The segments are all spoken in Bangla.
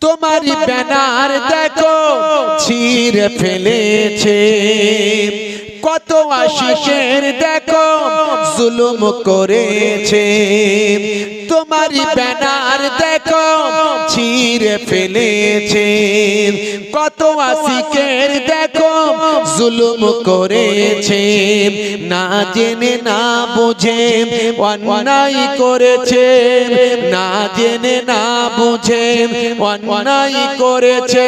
তোমারি ব্যানার দেখো ছিঁড়ে ফেলেছে, কত আশিকের দেখো জুলুম করেছে। তোমারি ব্যানার দেখো ছিঁড়ে ফেলেছে, কত আশিকের দেখো জুলুম করেছে। না জেনে না বুঝে অন্যায় করেছে, না জেনে না বুঝে অন্যায় করেছে।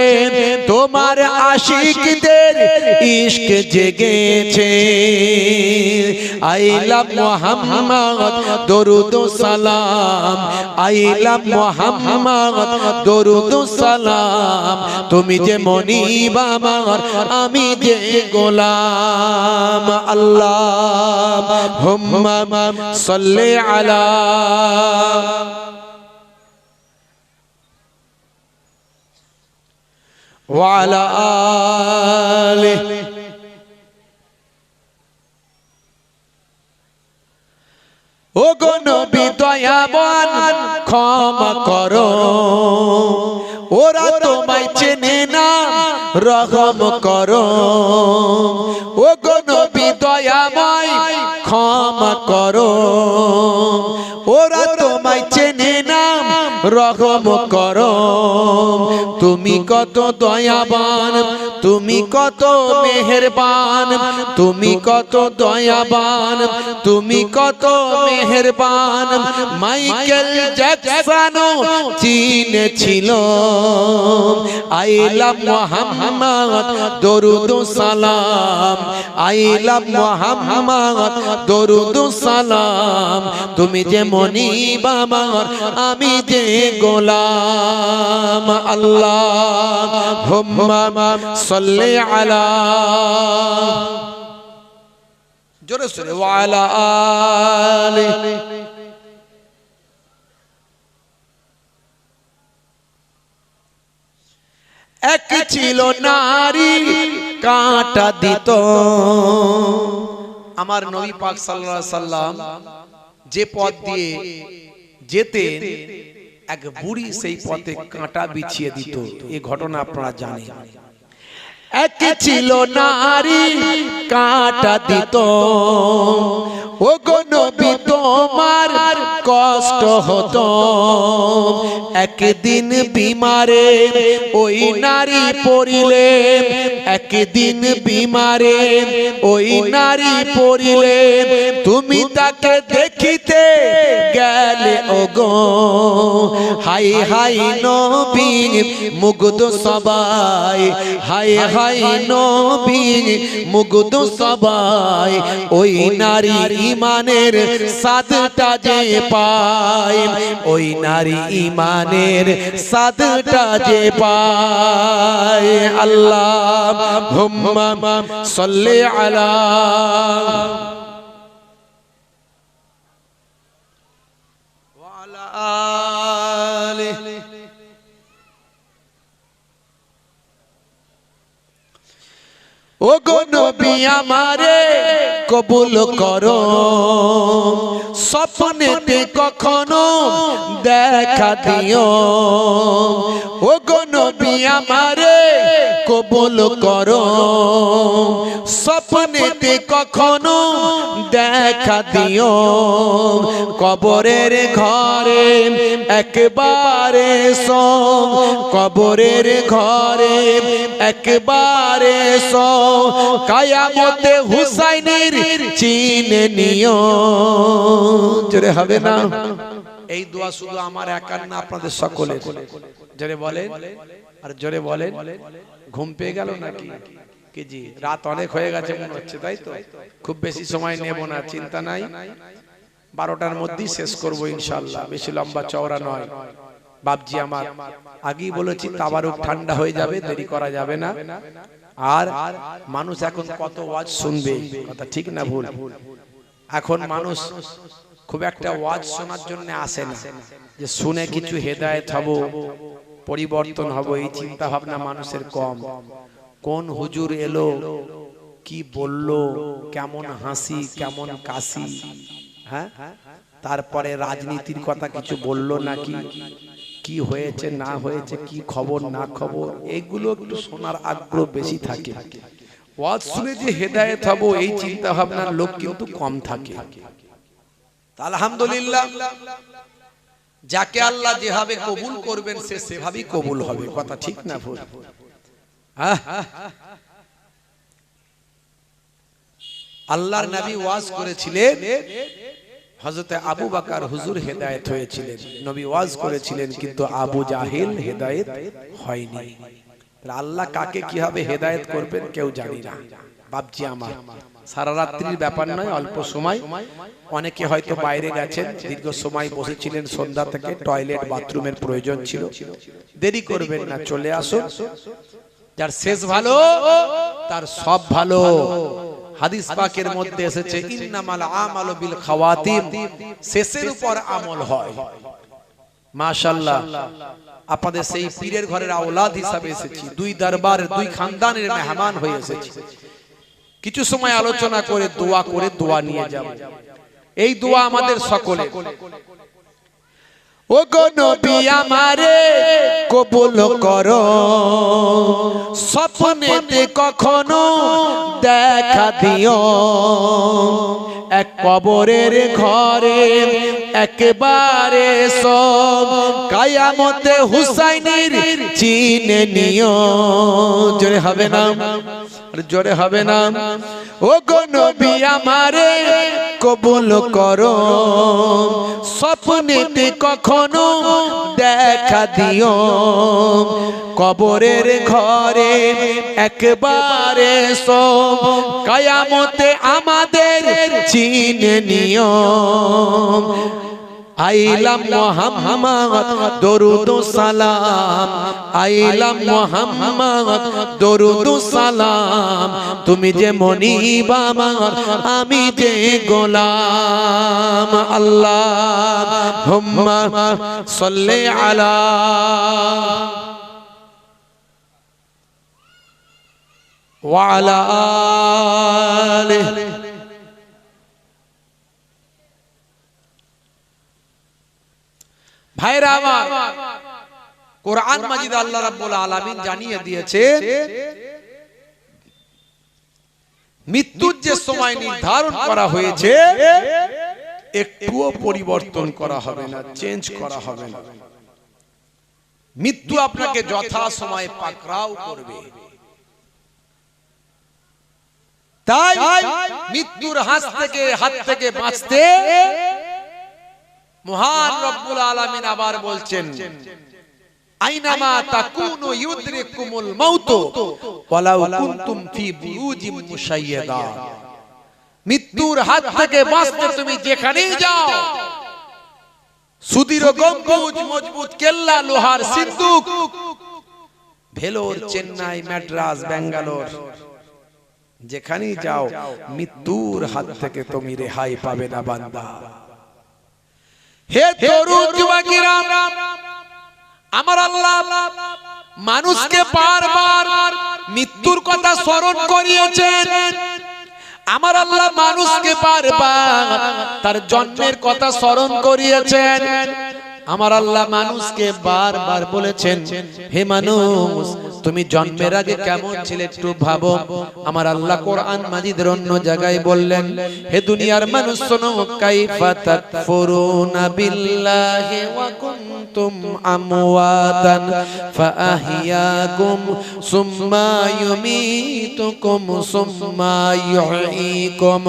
তোমার আশিকদের ইশক জেগেছে। আইলা মুহাম্মদ দরুদ ও সালাম, আইলা মুহাম্মদ দরুদ ও সালাম। তুমি যে মনিব আমার, আমি যে গোলাম। আল্লাহুম্মা সাল্লি আলা ওয়া আলা আলিহি। ও গো নবী দয়াবান ক্ষমা করো, ওরা তোমায় চেনে না রহম করো। ও গো নবী দয়াময় ক্ষমা করো, ওরা তোমায় চেনে না রহম করো। তুমি কত দয়াবান, তুমি কত মেহেরবান, তুমি কত দয়াবান, তুমি কত মেহেরবান। মাইকেল জ্যাকসনও চিনেছিল। আইলা মুহাম্মদ দরুদ ও সালাম, আইলা মুহাম্মদ দরুদ ও সালাম। তুমি যে মনিব আমার, আমি যে গোলাম। আল্লাহুম্মা সাল্লি আলা, জোরে জোরে, ওয়া আলা আলিহি। এক ছিল নারী কাঁটা দিত। আমার নবী পাক সাল্লাল্লাহু আলাইহি সাল্লাম যে পথ দিয়ে যেতেন, এক বুড়ি সেই পথে কাঁটা বিছিয়ে দিত। এই ঘটনা আপনারা জানেন। এক ছিল নারী কাঁটা দিত। ও গো নবী তোমার কষ্ট হতো। একদিন বিমারে ওই নারী পড়িলে, একদিন বিমারে ওই নারী পড়িলে। তুমি তাকে দেখিতে গেলে ও গো, হাই হাই নবী মুগ্ধ সবাই, হাই হাই নবী মুগ্ধ সবাই। ওই নারী ইমানের সাদটা যে পায়, ওই নারী ইমানের সাদটা যে পায়। আল্লাহুম্মা সাল্লি আলা ওয়া আলা আলিহি। ও গো নবী আমারে কবুল করো, স্বপ্নেতে কখনো দেখা দিও। ও গো নবী আমারে কবুল করো, স্বপ্নেতে কখনো দেখা দিও। কবরের ঘরে একবারে এসো, কবরের ঘরে একবারে এসো। কিয়ামতে হুসাইনের চিনে নিও। জোরে হবে না? এই দোয়া শুধু আমার একার না, আপনাদের সকলের। জোরে বলেন, আর জোরে বলেন। ঘুম পেয়ে গেল নাকি? কি জি, রাত অনেক হয়ে গেছে মনে হচ্ছে, তাই তো? খুব বেশি সময় নেব না, চিন্তা নাই। 12টার মধ্যেই শেষ করবো ইনশাআল্লাহ, বেশি লম্বা চওড়া নয়। বাপজি আমার আগেই বলেছি, তাবারুক ঠান্ডা হয়ে যাবে, দেরি করা যাবে না। আর মানুষ এখন কত ওয়াজ শুনবে, কথা ঠিক না ভুল? এখন মানুষ খুব একটা ওয়াজ শোনার জন্য আসে না, যে শুনে কিছু হেদায়েত হব, পরিবর্তন হব, এই চিন্তা ভাবনা মানুষের কম। কোন হুজুর এলো, কি বললো, কেমন হাসি, কেমন কাশি, হ্যাঁ, তারপরে রাজনীতির কথা কিছু বললো নাকি, কি কি হয়েছে না হয়েছে, কি খবর না খবর, এগুলো একটু শোনার আগ্রহ বেশি থাকে। ওয়াজ শুনে যে হেদায়েত হব এই চিন্তা ভাবনার লোক কিন্তু কম থাকে। আলহামদুলিল্লাহ, যাকে আল্লাহ যেভাবে কবুল করবেন সে সেভাবেই কবুল হবে। কথা ঠিক না ভুল? আল্লাহর নবী ওয়াজ করেছিলেন, হযরতে আবু বকর হুজুর হেদায়েত হয়েছিলেন, নবী ওয়াজ করেছিলেন, কিন্তু আবু জাহেল হেদায়েত হয়নি। আল্লাহ কাকে কিভাবে হেদায়েত করবেন কেউ জানি না। বাপজি আমার, সারা রাত্রির ব্যাপার নয়, অল্প সময়। অনেকে হয়তো বাইরে গেছেন, দীর্ঘ সময় বসেছিলেন, সন্ধ্যা থেকে টয়লেট বাথরুমের প্রয়োজন ছিল, দেরি করবেন না, চলে আসুন। যার শেষ ভালো তার সব ভালো। হাদিস পাকের মধ্যে এসেছে ইন্নামাল আমালু বিল খাওয়াতিম, শেষের উপর আমল হয়। মাশাআল্লাহ, আপনাদের সেই পীরের ঘরের আওলাদ হিসাবে এসেছি, দুই দরবারের দুই খানদানের মেহমান হয়ে এসেছি। কিছু সময় আলোচনা করে দোয়া নিয়ে যাব। এই দোয়া আমাদের সকলে। ও গো নবী আমারে কবুল করো, স্বপ্নেতে কখনো দেখা দিও, এক কবরের ঘরে একবারে সব, কিয়ামতে হুসাইনের চিনে নিও। জোরে হবে না? জোরে হবে না? ও গো নবী আমারে কবুল করো, স্বপ্নেতে কখনো দেখা দিও, কবরের ঘরে একবারে সব, কিয়ামতে আমাদের চিনে নিও। আইলাম মুহাম্মদ দরুদ ও সালাম, আইলাম মুহাম্মদ দরুদ ও সালাম, তুমি যে মনিব আমার, আমি যে গোলাম। আল্লাহুম্মা সাল্লি আলা ওয়া আলা আলিহি। ভাইরা আমার, কোরআন মাজিদ আল্লাহ রাব্বুল আলামিন জানিয়ে দিয়েছেন, মৃত্যুর যে সময় নির্ধারণ করা হয়েছে একটুও পরিবর্তন করা হবে না, চেঞ্জ করা হবে না। মৃত্যু আপনাকে যথা সময়ে পাকড়াও করবে। তাই মৃত্যুর হাত থেকে বাঁচতে মহান রব্বুল আলামিন আবার বলছেন, আইনামা তাকুনু ইউদরিকুমুল মাউত ওয়ালাউ কুনতুম ফি বুরুজিম মুশাইয়াদা। মৃত্যুর হাত থেকে বাঁচতে তুমি যেখানেই যাও, সুদৃঢ় গম্বুজ, মজবুত কেল্লা, লোহার সিন্দুক, ভেলোর, চেন্নাই, মাদ্রাজ, বেঙ্গালোর, যেখানেই যাও মৃত্যুর হাত থেকে তুমি রেহাই পাবে না বান্দা। হে তরুণ যুবকেরা, আমার আল্লাহ মানুষকে বারবার মৃত্যুর কথা স্মরণ করিয়েছেন। আমার আল্লাহ মানুষকে বারবার তার জন্মের কথা স্মরণ করিয়েছেন। আমার আল্লাহ মানুষকে বারবার বলেছেন, হে মানুষ, তুমি জন্মের আগে কেমন ছিলে একটু ভাবো। আমার আল্লাহ কোরআন মাজিদের অন্য জায়গায় বললেন, হে দুনিয়ার মানুষ শোনো, কাইফা তাকফুরুনা বিল্লাহি ওয়া কুনতুম আমওয়াতান ফাআহইয়াকুম সুম্মা ইউমীতুকুম সুম্মা ইউহয়ীকুম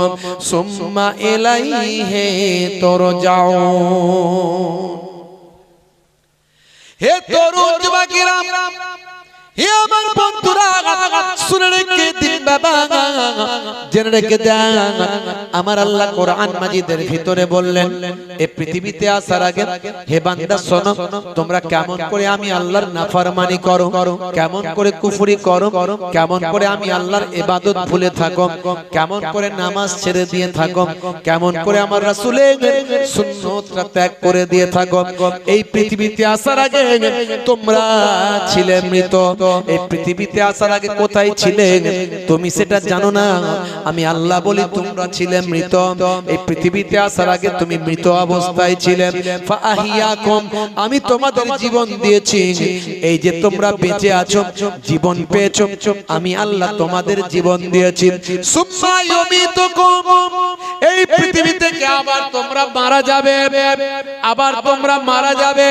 সুম্মা ইলাইহি তুরজাউন। হে তরুণ যুবকেরা, হে আমার বন্ধুরা, শুনে রেখে দিন বাবা, জেনে রেখে দেন। আমার আল্লাহ কোরআন মাজিদের ভিতরে বললেন, এই পৃথিবীতে আসার আগে হে বান্দা শোনো, তোমরা কেমন করে আমি আল্লাহর নাফরমানি করো, কেমন করে কুফরি করো, কেমন করে আমি আল্লাহর ইবাদত ভুলে থাকো, কেমন করে নামাজ ছেড়ে দিয়ে থাকো, কেমন করে আমার রাসূলের সুন্নাতটা ত্যাগ করে দিয়ে থাকো। এই পৃথিবীতে আসার আগে তোমরা ছিলে মৃত, এই পৃথিবীতে আসার আগে কোথায় ছিলে তুমি সেটা জানো না। আমি আল্লাহ বলি তোমরা ছিলে মৃত, এই পৃথিবীতে আসার আগে তুমি মৃত অবস্থায় ছিলে। ফাহিয়াকুম, আমি তোমাদের জীবন দিয়েছি, এই যে তোমরা বেঁচে আছো, জীবন পেয়েছো, আমি আল্লাহ তোমাদের জীবন দিয়েছি। সুম্মা ইউমিতুকুম, এই পৃথিবী থেকে আবার তোমরা মারা যাবে, আবার তোমরা মারা যাবে।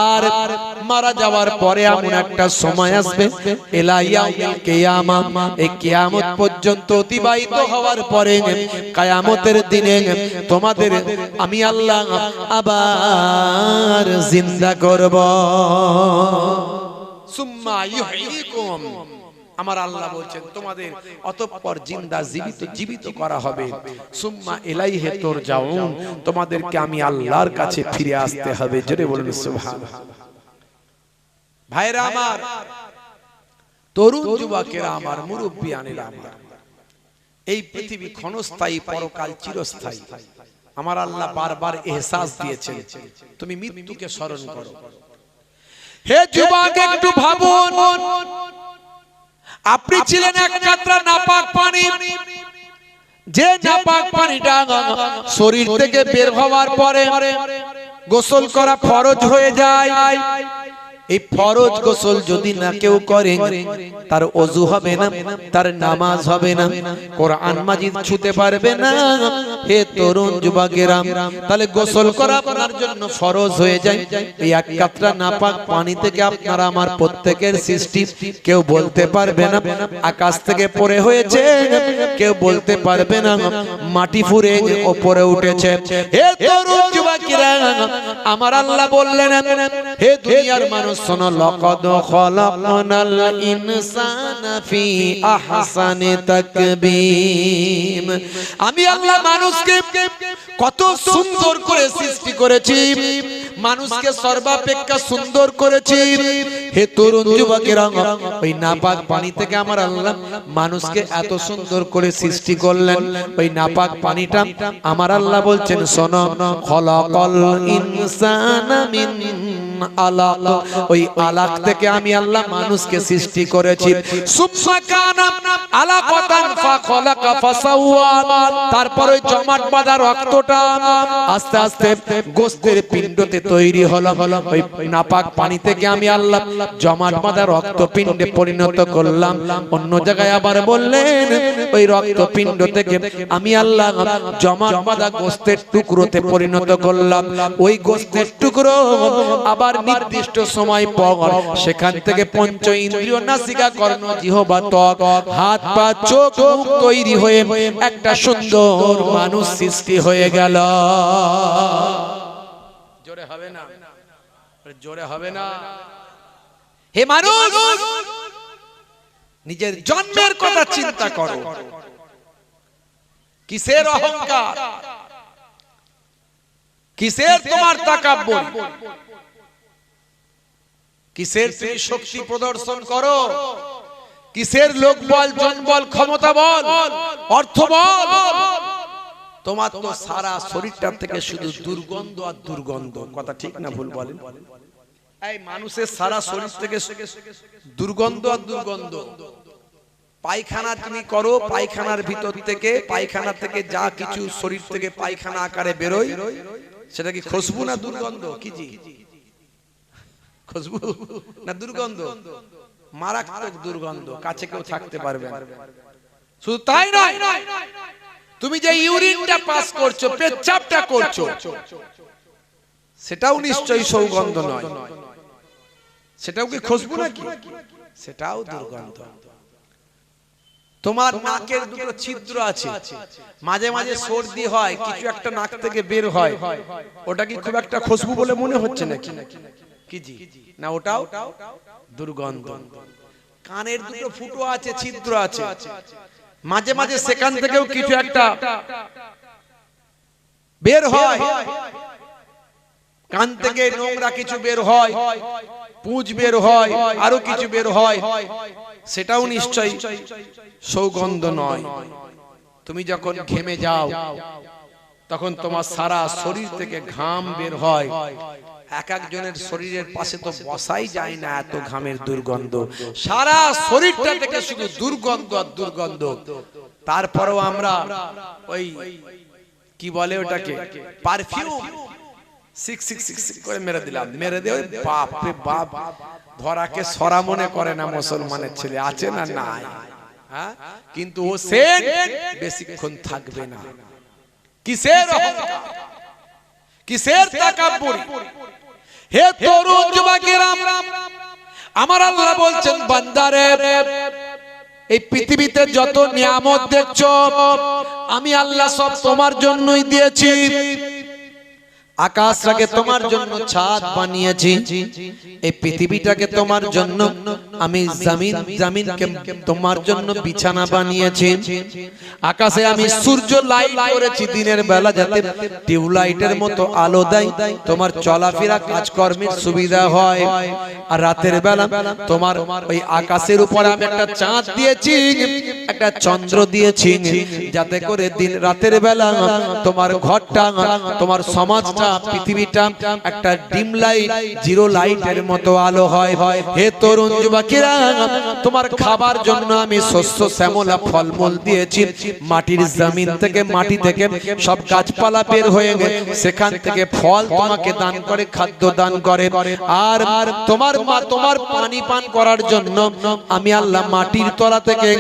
আর মারা যাওয়ার পরে এমন একটা সময় আসবে, ইলা ইয়াউমিল কিয়ামা, এই কিয়ামত পর্যন্ত অতিবাহিত হওয়ার পরে কিয়ামতের দিনে তোমাদের আমি আল্লাহ আবার জিন্দা করব। সুম্মা ইউহয়িকুম, আমার আল্লাহ বলছেন তোমাদের অতঃপর জিন্দা জীবিত করা হবে। সুম্মা ইলাইহি তুরজাউন, তোমাদেরকে আমি আল্লাহর কাছে ফিরে আসতে হবে। জোরে বলুন সুবহানাল্লাহ। ভাইরা আমার, তরুণ যুবকেরা আমার, মুরব্বিয়ানেরা আমার, এই পৃথিবী ক্ষণস্থায়ী, পরকাল চিরস্থায়ী। আমার আল্লাহ বারবার এহসাস দিয়েছেন তুমি মৃত্যুকে স্মরণ করো। হে যুবক, একটু ভাবুন, আপনি ছিলেন এক কাতরা নাপাক পানি, যে নাপাক পানিটা শরীর থেকে বের হওয়ার পরে গোসল করা ফরজ হয়ে যায়। এই ফরজ গোসল যদি না কেউ করে, তার ওযু হবে না, তার নামাজ হবে না, কোরআন মাজিদ ছুঁতে পারবে না। হে তরুণ যুবকেরা, তাহলে গোসল করা আপনার জন্য ফরজ হয়ে যায়। এই এক কাতরা নাপাক পানি থেকে আপনার আমার প্রত্যেকের সৃষ্টি। কেউ বলতে পারবে না আকাশ থেকে পড়ে হয়েছে, কেউ বলতে পারবে না মাটি ফুঁড়ে উপরে উঠেছে। হে তরুণ যুবকেরা, আমার আল্লাহ বললেন, হে দুনিয়ার মানুষ শোনো, লাকাদ খালাকনাল ইনসানা ফি আহসানি তাকবীম, আমি আল্লাহ মানুষকে কত সুন্দর করে সৃষ্টি করেছি, মানুষকে সর্বাপেক্ষা সুন্দর করেছি। হে তরুণ যুবকেরা, ওই নাপাক পানি থেকে আমার আল্লাহ মানুষকে এত সুন্দর করে সৃষ্টি করলেন। ওই নাপাক পানিটা আমার আল্লাহ বলছেন শোনো, খলাকাল ইনসানা মিন আলাক, ওই আলাক থেকে আমি আল্লাহ মানুষকে সৃষ্টি করেছি। সুম্মা কানা আলাকাতান ফাখলাকা ফাসাওয়া, তারপর ওই জমাট বাঁধা রক্তটা আস্তে আস্তে গোশতের পিণ্ডতে তৈরি হলো। ওই নাপাক পানি থেকে আমি আল্লাহ জমাট বাঁধা রক্তপিণ্ডে পরিণত করলাম। অন্য জায়গায় আবার বললেন, ওই রক্তপিণ্ড থেকে আমি আল্লাহ জমাট বাঁধা গোশতের টুকরোতে পরিণত করলাম। ওই গোশতের টুকরো আবার নির্দিষ্ট সময় পর সেখান থেকে পঞ্চ ইন্দ্রিয়, নাসিকা, কর্ণ, জিহ্বা, ত্বক, হাত পা, চোখ, মুখ তৈরি হয়ে একটা সুন্দর মানুষ সৃষ্টি হয়ে গেল। জোরে হবে না, জোরে হবে না। হে মানুষ, নিজের জন্মের কথা চিন্তা করো। কিসের অহংকার, কিসের তোমার তাকাব্বুর, কিসের তুমি শক্তি প্রদর্শন করো, কিসের লোক বল, জনবল, ক্ষমতা বল, অর্থ বল। তোমার তো সারা শরীরটা থেকে শুধু দুর্গন্ধ আর দুর্গন্ধ। কথা ঠিক না ভুল বলেন? এই মানুষের সারা শরীর থেকে দুর্গন্ধ আর দুর্গন্ধ। পায়খানা তুমি করো, পায়খানার ভিতর থেকে, পায়খানা থেকে যা কিছু শরীর থেকে পায়খানা আকারে বেরোয়, সেটা কি খুশবু না দুর্গন্ধ? কি জি, খুশবু না দুর্গন্ধ? মারাত্মক দুর্গন্ধ, কাছে কেউ থাকতে পারবে না। শুধু তাই নয়, তুমি যে ইউরিনটা পাস করছো, পেচ্ছাপটা করছো, সেটাও নিশ্চয়ই সৌগন্ধ নয়। সেটাও কি খুশবু নাকি? সেটাও দুর্গন্ধ। তোমার নাকের দুটো ছিদ্র আছে, মাঝে মাঝে সর্দি হয়, কিছু একটা নাক থেকে বের হয়, ওটা কি খুব একটা খুশবু বলে মনে হচ্ছে নাকি? কি জি না, ওটাও দুর্গন্ধ। কানের দুটো ফুটো আছে, ছিদ্র আছে, মাঝে মাঝে সেখান থেকেও কিছু একটা বের হয়, কান থেকে নোংরা কিছু বের হয়, পুঁজ বের হয়, আরো কিছু বের হয়, সেটাও নিশ্চয়ই সৌগন্ধ নয়। তুমি যখন ঘেমে যাও, তখন তোমার সারা শরীর থেকে ঘাম বের হয়, এক একজনের শরীরের পাশে তো বসাই যায় না, এত ঘামের দুর্গন্ধ, সারা শরীরটা থেকে শুধু দুর্গন্ধ আর দুর্গন্ধ। তারপরেও আমরা ওই কি বলে ওটাকে পারফিউম সিক সিক সিক সিক করে মেরে দিলাম, মেরে দিয়ে বাপ রে বাপ, ধরাকে সরা মনে করে না মুসলমানের ছেলে, আছে না নাই? হ্যাঁ, কিন্তু ও সেন বেশিক্ষণ থাকবে না। কিসের অহংকার, কিসের তাকাব্বুর? হে তরুণ যুবকেরা, আমার আল্লাহ বলছেন বান্দারে, এই পৃথিবীতে যত নিয়ামত দেখছো আমি আল্লাহ সব তোমার জন্যই দিয়েছি। আকাশটাকে তোমার জন্য ছাদ বানিয়েছি, এই পৃথিবীটাকে তোমার জন্য আমি জমিনকে তোমার জন্য বিছানা বানিয়েছি। আকাশে আমি সূর্য লাইট করেছি দিনের বেলা যাতে টিউবলাইটের মতো আলো দেয়, তোমার চলাফেরা কাজকর্মের সুবিধা হয়। আর রাতের বেলা তোমার ওই আকাশের উপর আমি একটা চাঁদ দিয়েছি, একটা চন্দ্র দিয়েছি, যাতে করে দিন রাতের বেলা তোমার ঘরটা, তোমার সমাজটা, পৃথিবীটা একটা ডিম লাইট, জিরো লাইটের মতো আলো হয়। হে তরুণ যুবকেরা, তোমার খাবার জন্য আমি শস্য শ্যামলা ফলমূল দিয়েছি। মাটির জমিন থেকে, মাটি থেকে সব গাছপালা বের হয়ে সেখান থেকে ফল তোমাকে দান করে, খাদ্য দান করে। আর তোমার মা তোমার পানি পান করার জন্য আমি আল্লাহ মাটির তলা থেকে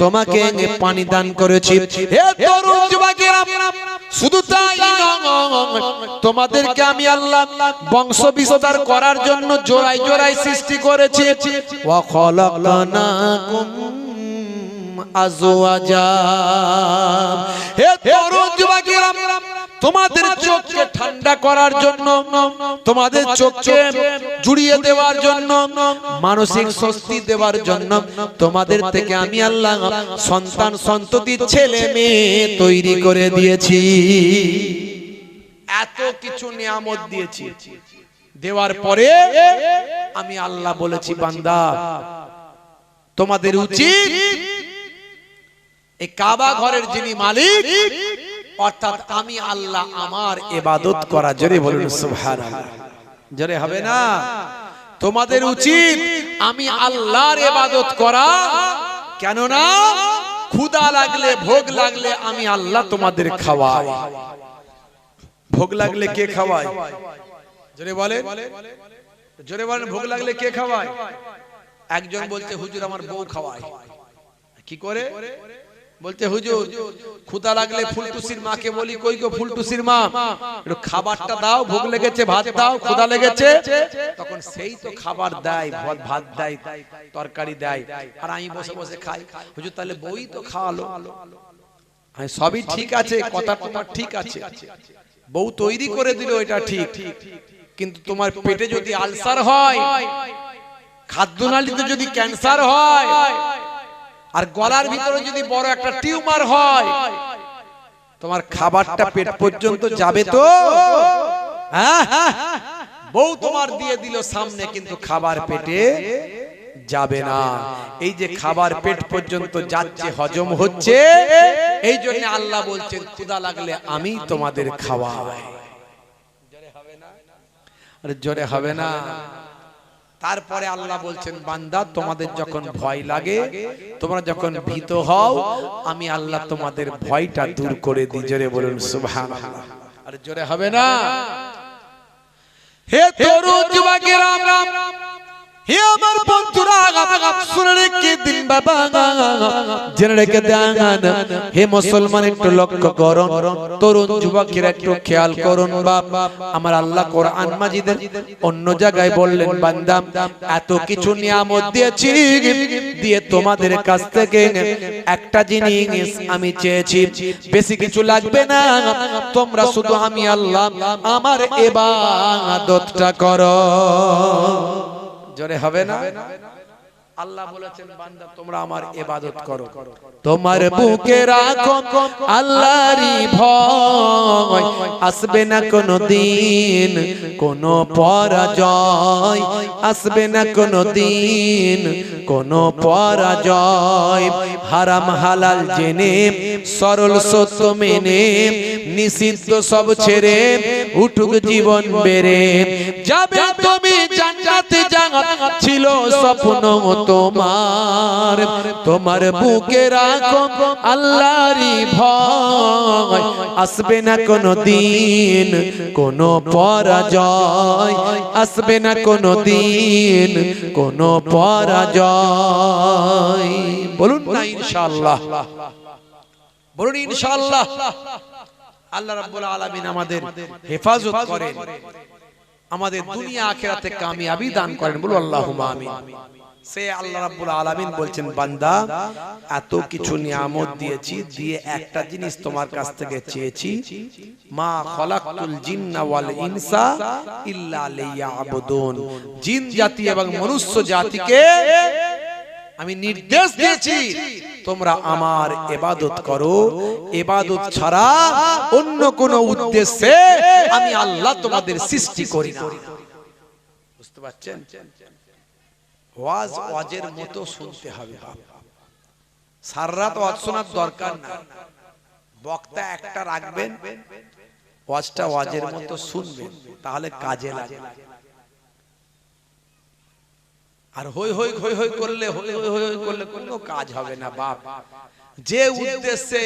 তোমাকে পানি দান করেছি। হে তরুণ যুবকেরা, শুধু তাই নয়, তোমাদেরকে আমি আল্লাহ বংশ বিস্তার করার জন্য জোড়ায় জোড়ায় সৃষ্টি করেছি। ওয়া খলাকনাকুম আজওয়াজা। হে তরুণ যুবকেরা, তোমাদের চোখকে ঠান্ডা করার জন্য, তোমাদের চোখকে জুড়িয়ে দেওয়ার জন্য, মানসিক স্বস্তি দেওয়ার জন্য তোমাদের থেকে আমি আল্লাহ সন্তান সন্ততি ছেলে মেয়ে তৈরি করে দিয়েছি। এত কিছু নিয়ামত দিয়েছি, দেওয়ার পরে আমি আল্লাহ বলেছি বান্দা তোমাদের উচিত এই কাবা ঘরের যিনি মালিক অর্থাৎ আমি আল্লাহ আমার ইবাদত করা। জোরে বলুন সুবহানাল্লাহ। জোরে হবে না? তোমাদের উচিত আমি আল্লাহর ইবাদত করা, কেননা ক্ষুধা লাগলে, ভোগ লাগলে আমি আল্লাহ তোমাদের খাওয়াই। ভোগ লাগলে কে খাওয়ায়? জোরে বলেন, জোরে বলেন, ভোগ লাগলে কে খাওয়ায়? একজন বলছে হুজুর আমার বউ খাওয়ায়। কি করে? বলতে হুজুর ক্ষুধা লাগলে ফুলটুসির মাকে বলি, কই গো ফুলটুসির মা একটু খাবারটা দাও, ভোগ লেগেছে, ভাত দাও, ক্ষুধা লেগেছে। তখন সেই তো খাবার দেয়, ভাত দেয়, তরকারি দেয়, আর আমি বসে বসে খাই। হুজুর তাহলে বই তো খাওয়ালো। সবই ঠিক আছে, কথা তোমার ঠিক আছে, বউ তৈরি করে দিল, এটা ঠিক, কিন্তু তোমার পেটে যদি আলসার হয়, খাদ্যনালীতে যদি ক্যান্সার হয়, আর গলার ভিতরে যদি বড় একটা টিউমার হয়, তোমার খাবারটা পেট পর্যন্ত যাবে তো? হ্যাঁ, বউ তোমার দিয়ে দিল সামনে, কিন্তু খাবার পেটে যাবে না। এই যে খাবার পেট পর্যন্ত যাচ্ছে, হজম হচ্ছে, এই জন্য আল্লাহ বলছেন ক্ষুধা লাগলে আমি তোমাদের খাওয়াই। জোরে হবে না? আরে জোরে হবে না? তারপরে আল্লাহ বলছেন বান্দা তোমাদের যখন ভয় লাগে, তোমরা যখন ভীত হও, আমি আল্লাহ তোমাদের ভয়টা দূর করে দিই। জোরে বলুন সুবহানাল্লাহ। আরে জোরে হবে না? হে তরুণ যুবকেরা, হে আমার বন্ধুরা, শুনে রেখে দিন বাবা, জেনে রেখে দেন। হে মুসলমান একটু লক্ষ্য করুন, তরুণ যুবকেরা একটু খেয়াল করুন। বাবা আমার আল্লাহ কোরআন মাজিদের অন্য জায়গায় বললেন বান্দা এত কিছু নিয়ামত দিয়েছি, দিয়ে তোমাদের কাছ থেকে একটা জিনিস আমি চেয়েছি, বেশি কিছু লাগবে না, তোমরা শুধু আমি আল্লাহ আমার ইবাদতটা করো। জোরে হবে না? আল্লাহ বলেছেন বান্দা তোমরা আমার ইবাদত করো, তোমার বুকে রাখো আল্লাহরই ভয়, আসবে না কোনো দিন কোনো পরাজয়, আসবে না কোনো দিন কোনো পরাজয়। হারাম হালাল জেনে সরল সত্য মেনে নিষিদ্ধ সব ছেড়ে উঠুক জীবন বেড়ে যাবে তুমি জান্নাতে, জান্নাত ছিল স্বপ্ন তোমার, তোমার বুকে রাখো আল্লাহরই ভয়, আসবে না কোনো দিন কোনো পরাজয়, আসবে না কোনো দিন কোনো পরাজয়। বলুন না ইনশাআল্লাহ, বলুন ইনশাআল্লাহ। আল্লাহ রাব্বুল আলামিন আমাদের হেফাজত করেন, আমাদের দুনিয়া আখিরাতে কামিয়াবি দান করেন, বলুন আল্লাহুম্মা আমিন। সে আল্লাহ রাব্বুল আলামিন বলছেন বান্দা এত কিছু নিয়ামত দিয়েছি, দিয়ে একটা জিনিস তোমার কাছ থেকে চেয়েছি, মা খলাকতুল জিন্না ওয়াল ইনসা ইল্লা লিয়াবুদুন, জিন জাতি এবং মনুষ্য জাতিকে আমি নির্দেশ দিয়েছি তোমরা আমার ইবাদত করো, ইবাদত ছাড়া অন্য কোন উদ্দেশ্যে আমি আল্লাহ তোমাদের সৃষ্টি করি না। বুঝতে পারছেন? ওয়াজ ওয়াজের মতো শুনতে হবে, সারা রাত ওয়াজ শোনার দরকার না, বক্তা একটা রাখবেন, ওয়াজটা ওয়াজের মতো শুনবেন, তাহলে কাজে লাগে। আর হই হই হই হই করলে, হই হই হই করলে কোনো কাজ হবে না বাপ। যে উদ্দেশ্যে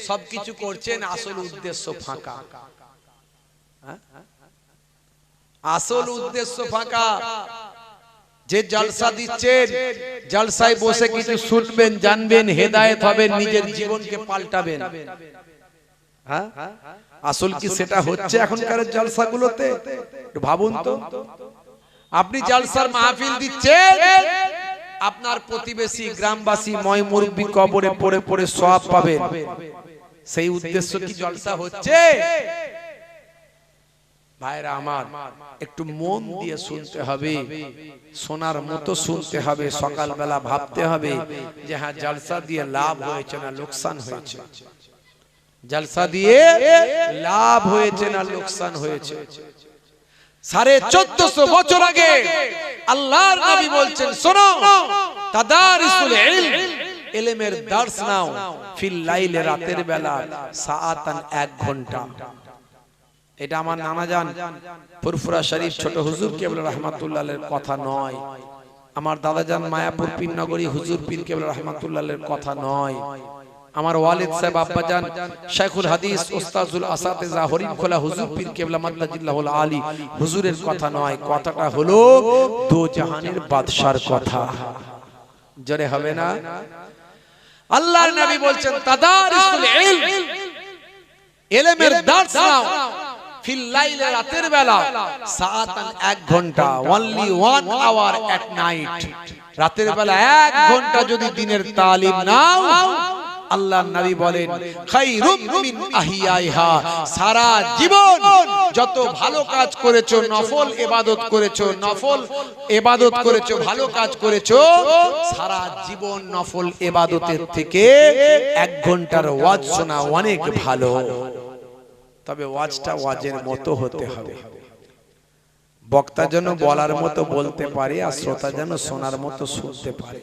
সবকিছু করছেন আসল উদ্দেশ্য ফাঁকা, আসল উদ্দেশ্য ফাঁকা। যে জলসা দিচ্ছেন, জলসায় বসে কিছু শুনবেন, জানবেন, হেদায়েত হবেন, নিজের জীবনকে পাল্টাবেন, হ্যাঁ আসল কি সেটা হচ্ছে এখনকার জলসাগুলোতে? একটু ভাবুন তো। আপনি জলসার মাহফিল দিচ্ছেন, আপনার প্রতিবেশী গ্রামবাসী ময় মুরব্বি কবরে পড়ে পড়ে সওয়াব পাবেন, সেই উদ্দেশ্য কি জলসা হচ্ছে? ভাইরা আমার, একটু মন দিয়ে শুনতে হবে, সোনার মতো শুনতে হবে। সকালবেলা ভাবতে হবে যে হ্যাঁ জলসা দিয়ে লাভ হয়েছে না লোকসান হয়েছে, জলসা দিয়ে লাভ হয়েছে না লোকসান হয়েছে। 1450 বছর আগে আল্লাহর নবী বলছেন শোনো, তাদারিসুল ইলম, ইলমের দর্স নাও, ফিল লাইলে, রাতের বেলা, সাআতান, 1 ঘন্টা। এটা আমার নানা জান ফুরফুরা শরীফ ছোট হুজুর কেবল রাহমাতুল্লাহ আলাইহির কথা নয়, আমার দাদা জান মায়াপুর পীরনগরী হুজুর পীর কেবল রাহমাতুল্লাহ আলাইহির কথা নয়, আমার ওয়ালিদ সাহেব আব্বা জান শাইখুল হাদিস উস্তাজুল আসাতিজা হরিণখোলা হুজুর পীর কেবলা মাদ্দাজিল্লাহুল আলী হুজুরের কথা নয়। কথাটা হলো দো জাহানের বাদশার কথা। জোরে হবে না? আল্লাহর নবী বলছেন তাদারিসুল ইলম, ইলমের দর্স নাও, ফিল লাইলে, রাতের বেলা, সাআতান, 1 ঘন্টা, only 1 hour at night, রাতের বেলা 1 ঘন্টা যদি দিনের তালিম নাও, আল্লাহর নবী বলেন খায়রুম মিন আহিয়াইহা, সারা জীবন যত ভালো কাজ করেছো, নফল ইবাদত করেছো, নফল ইবাদত করেছো, ভালো কাজ করেছো, সারা জীবন নফল ইবাদতের থেকে 1 ঘন্টার ওয়াজ শোনা অনেক ভালো। তবে ওয়াজটা ওয়াজের মতো হতে হবে, বক্তা যেন বলার মতো বলতে পারে আর শ্রোতা যেন শোনার মতো শুনতে পারে।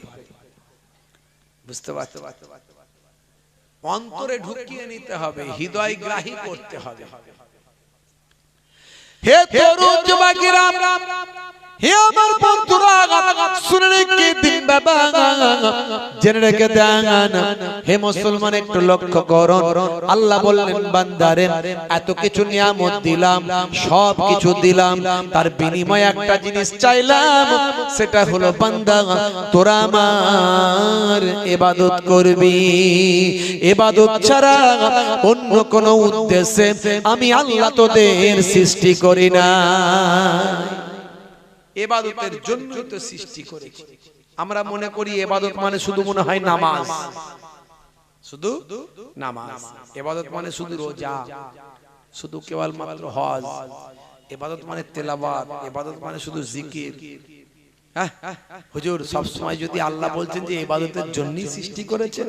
বুঝতে পারছেন? অন্তরে ঢুকিয়ে নিতে হবে, হৃদয় গ্রাহী করতে হবে। হে তরুণ যুবকেরা, হে আমার বন্ধুরা, শুনে রেখে দিন বাবা, জেনে রেখে দেন। হে মুসলমান একটু লক্ষ্য করুন, আল্লাহ বললেন বান্দারে এত কিছু নিয়ামত দিলাম, সব কিছু দিলাম, তার বিনিময়ে একটা জিনিস চাইলাম, সেটা হলো বান্দা তোরা আমার ইবাদত করবি। ইবাদত ছাড়া অন্য কোন উদ্দেশ্যে আমি আল্লাহ তোদের সৃষ্টি করি না, ইবাদতের জন্য তো সৃষ্টি করেছি। আমরা মনে করি ইবাদত মানে শুধু মনে হয় নামাজ, শুধু নামাজ। ইবাদত মানে শুধু রোজা, শুধু কেবলমাত্র হজ। ইবাদত মানে তেলাওয়াত, ইবাদত মানে শুধু জিকির। হুজুর সব সময় যদি আল্লাহ বলছেন যে ইবাদতের জন্যই সৃষ্টি করেছেন,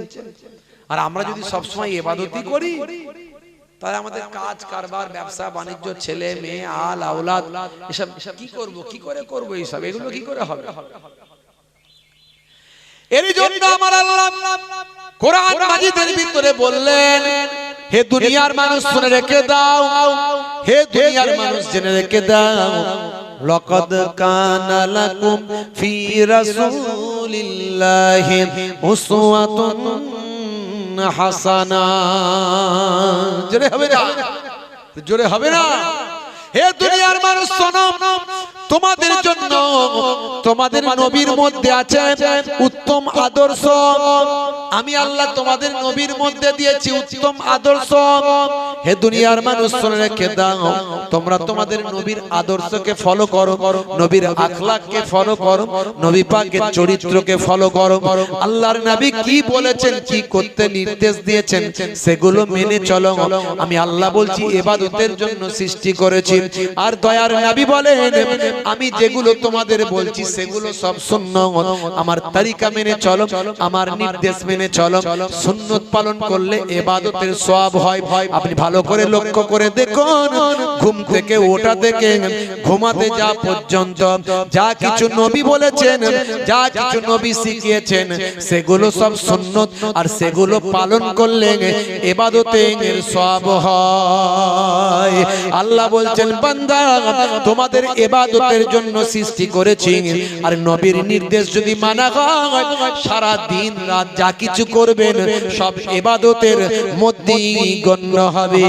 আর আমরা যদি সব সময় ইবাদতই করি, তাহলে আমাদের কাজ কারবার ব্যবসা বাণিজ্য ছেলে মেয়ে আল আওলাদ এসব কি করব, কি করে করব, এইসব এগুলো কি করে হবে? এর জন্য আমার আল্লাহ কোরআন মাজিদের ভিতরে বললেন, হে দুনিয়ার মানুষ শুনে রেখে দাও, হে দুনিয়ার মানুষ জেনে রেখে দাও, লাকাদ কানা লাকুম ফি রাসূলিল্লাহি উসওয়াতুন হাসানা। জোরে হবে না, জোরে হবে না। হে দুনিয়ার মানুষ শোনো, তোমাদের জন্য তোমাদের নবীর মধ্যে আছে উত্তম আদর্শ। আমি আল্লাহ তোমাদের নবীর মধ্যে দিয়েছি উত্তম আদর্শ। হে দুনিয়ার মানুষ শুনে রেখে দাও, তোমরা তোমাদের নবীর আদর্শকে ফলো করো, নবীর আখলাককে ফলো করো, নবী পাকের চরিত্রকে ফলো করো। আল্লাহর নবী কি বলেছেন, কি করতে নির্দেশ দিয়েছেন, সেগুলো মেনে চলো। আমি আল্লাহ বলছি ইবাদতের জন্য সৃষ্টি করেছি। আর দয়ার নবী বলেন, আমি যেগুলো তোমাদের বলছি সেগুলো সব সুন্নাত, আমার তরিকা মেনে চলো, আমার নির্দেশ মেনে চলো। সুন্নাত পালন করলে ইবাদতের সওয়াব হয়। আপনি ভালো করে লক্ষ্য করে দেখুন, ঘুম থেকে ওঠা থেকে ঘুমাতে যা পর্যন্ত যা কিছু নবী বলেছেন, যা কিছু নবী শিখিয়েছেন, সেগুলো সব সুন্নাত, আর সেগুলো পালন করলে ইবাদতের সওয়াব হয়। আল্লাহ বলছেন, বান্দা তোমাদের ইবাদতের জন্য সৃষ্টি করেছি, আর নবীর নির্দেশ যদি মানা হয়, সারা দিন রাত যা কিছু করবেন সব ইবাদতের মধ্যেই গণ্য হবে,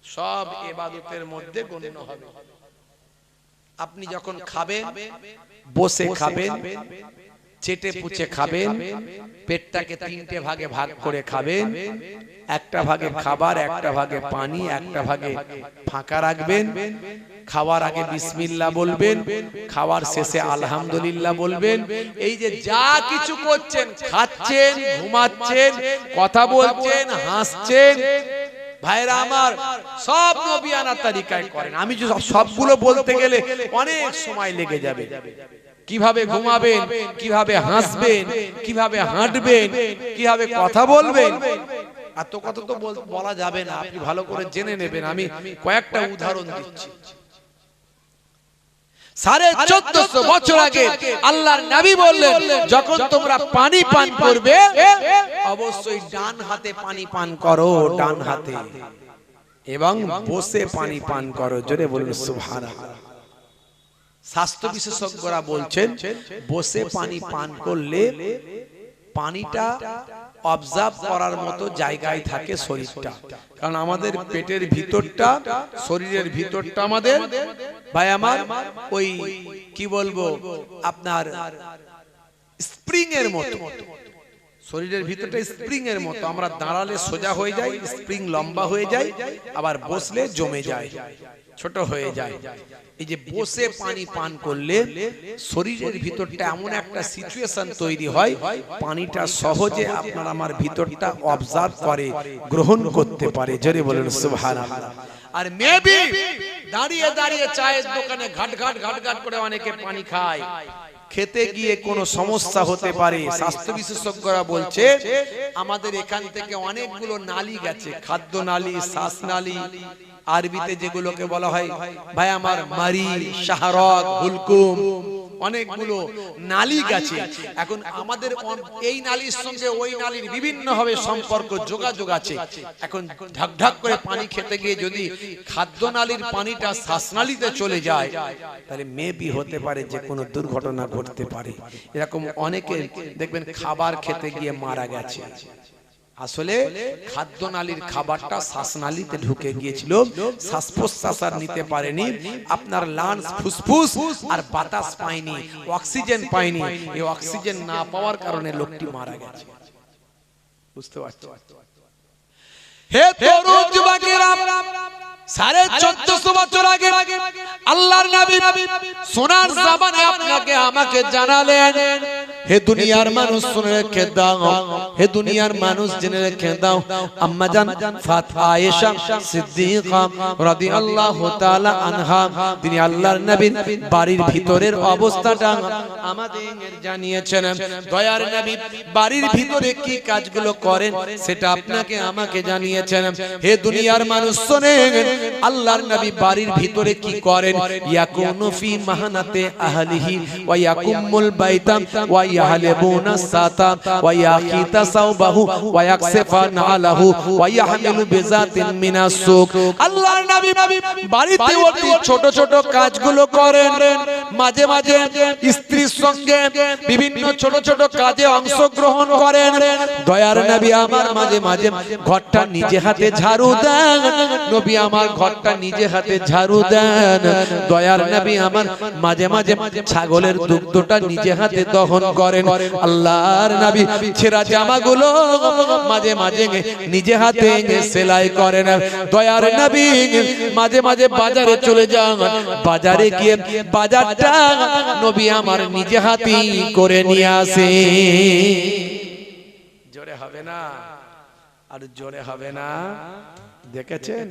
সব ইবাদতের মধ্যে গণ্য হবে। আপনি যখন খাবেন, বসে খাবেন, চেটে পুচে খাবেন, পেটটাকে তিনটে ভাগে ভাগ করে খাবেন, একটা ভাগে খাবার, একটা ভাগে পানি, একটা ভাগে ফাঁকা রাখবেন। খাওয়ার আগে বিসমিল্লাহ বলবেন, খাওয়ার শেষে আলহামদুলিল্লাহ বলবেন। এই যে যা কিছু করছেন, খাচ্ছেন, ঘুমাচ্ছেন, কথা বলছেন, হাসছেন, ভাইরা আমার, সব নবিয়ানা তরিকায় করেন। আমি যদি সবগুলো বলতে গেলে অনেক সময় লেগে যাবে। কিভাবে ঘুমাবেন, কিভাবে হাসবেন, কিভাবে হাঁটবেন, কিভাবে কথা বলবেন, এত কথা তো বলা যাবে না, আপনি ভালো করে জেনে নেবেন। আমি কয়েকটা উদাহরণ দিচ্ছি। 1450 বছর আগে আল্লাহর নবী বললেন, যখন তোমরা পানি পান করবে অবশ্যই ডান হাতে পানি পান করো, ডান হাতে, এবং বসে পানি পান করো। জোরে বলুন সুবহানাল্লাহ। স্বাস্থ্য বিশেষজ্ঞরা বলছেন, বসে পানি পান করলে পানিটা অবজার্ভ করার মতো জায়গায় থাকে শরীরটা। কারণ আমাদের পেটের ভিতরটা, শরীরের ভিতরটা আমাদের, ভাই আমার, ওই কি বলবো আপনার স্প্রিং এর মতো, শরীরের ভিতরটা স্প্রিং এর মতো। আমরা দাঁড়ালে সোজা হয়ে যায়, স্প্রিং লম্বা হয়ে যায়, আবার বসলে জমে যায়, ছোট হয়ে যায়। এই যে বসে পানি পান করলে শরীরের ভিতরটা এমন একটা সিচুয়েশন তৈরি হয়, পানিটা সহজে আপনার আমার ভিতরটা অবজার্ভ করে, গ্রহণ করতে পারে। জোরে বলেন সুবহানাল্লাহ। আর মেবি দাঁড়িয়ে দাঁড়িয়ে চায়ের দোকানে ঘাট ঘাট ঘাট ঘাট করে অনেকে পানি খায়, খেতে গিয়ে কোনো সমস্যা হতে পারে। স্বাস্থ্য বিশেষজ্ঞরা বলছে, আমাদের এখান থেকে অনেকগুলো নালী গেছে, খাদ্য নালী, শ্বাস নালী, আরবিতে যেগুলোকে বলা হয় ভাই আমার মারি, শাহরত, হুলকুম, অনেকগুলো নালী গেছে। এখন আমাদের এই নালীর সঙ্গে ওই নালীর বিভিন্ন ভাবে সম্পর্ক, যোগাযোগ আছে। এখন ঢাক ঢাক করে পানি খেতে গিয়ে যদি খাদ্য নালীর পানিটা শ্বাসনালীতে চলে যায়, তাহলে মেবি হতে পারে যে কোনো দুর্ঘটনা ঘটতে পারে। এরকম অনেকে দেখবেন খাবার খেতে গিয়ে মারা গেছে। আসলে খাদ্যনালীর খাবারটা শ্বাসনালীতে ঢুকে গিয়েছিল, শ্বাস প্রশ্বাস আর নিতে পারেনি, আপনার লাংস, ফুসফুস আর বাতাস পায়নি, অক্সিজেন পায়নি। এই অক্সিজেন না পাওয়ার কারণে লোকটি মারা গেছে। বুঝতে পারছো? হে তরুণ যুবকেরা, 1450 বছর আগে আল্লাহর নবী সোনার জবানে আপনাকে আমাকে জানালেন, হে দুনিয়ার মানুষ শুনে রেখে দাও, হে দুনিয়ার মানুষ জেনে রেখে দাও, আম্মা জান ফাতিমা আয়েশা সিদ্দিকা রাদিয়াল্লাহু তাআলা আনহা তিনি আল্লাহর নবীর বাড়ির ভিতরের অবস্থাটা আমাদের জানিয়েছেন। দয়ার নবী বাড়ির ভিতরে কি কাজগুলো করেন সেটা আপনাকে আমাকে জানিয়েছেন। হে দুনিয়ার মানুষ শোনেন, আল্লাহর নবী বাড়ির ভিতরে কি করেন? ইয়াকুনু ফি মাহানাতে আহলিহি ওয়া ইয়াকুমুল বাইতা ওয়া ইয়াহলিবুনা সাতা ওয়া ইয়াকিতা সাওবাহু ওয়া ইয়াকসিফা নালাহু ওয়া ইয়াহমিলু বিজাতিন মিনাস সুক। আল্লাহর নবী বাড়িতে অতি ছোট ছোট কাজগুলো করেন। মাঝে মাঝে স্ত্রীর সঙ্গে বিভিন্ন ছোট ছোট কাজে অংশগ্রহণ করেন। দয়ার নবী আমার মাঝে মাঝে ঘরটা নিজে হাতে ঝাড়ু দেন। নবী আমার ঘরটা নিজে হাতে ঝাড়ু দেন। দয়ার নবী আমার মাঝে মাঝে ছাগলের দুগ্ধটা নিজে হাতে দহন করেন। আল্লাহর নবী ছেঁড়া জামাগুলো মাঝে মাঝে নিজে হাতে সেলাই করেন। দয়ার নবী মাঝে মাঝে বাজারে চলে যান, বাজারে গিয়ে বাজারটা নবী আমার নিজে হাতে করে নিয়ে আসে। জোরে হবে না, আর জোরে হবে না। দেখেছেন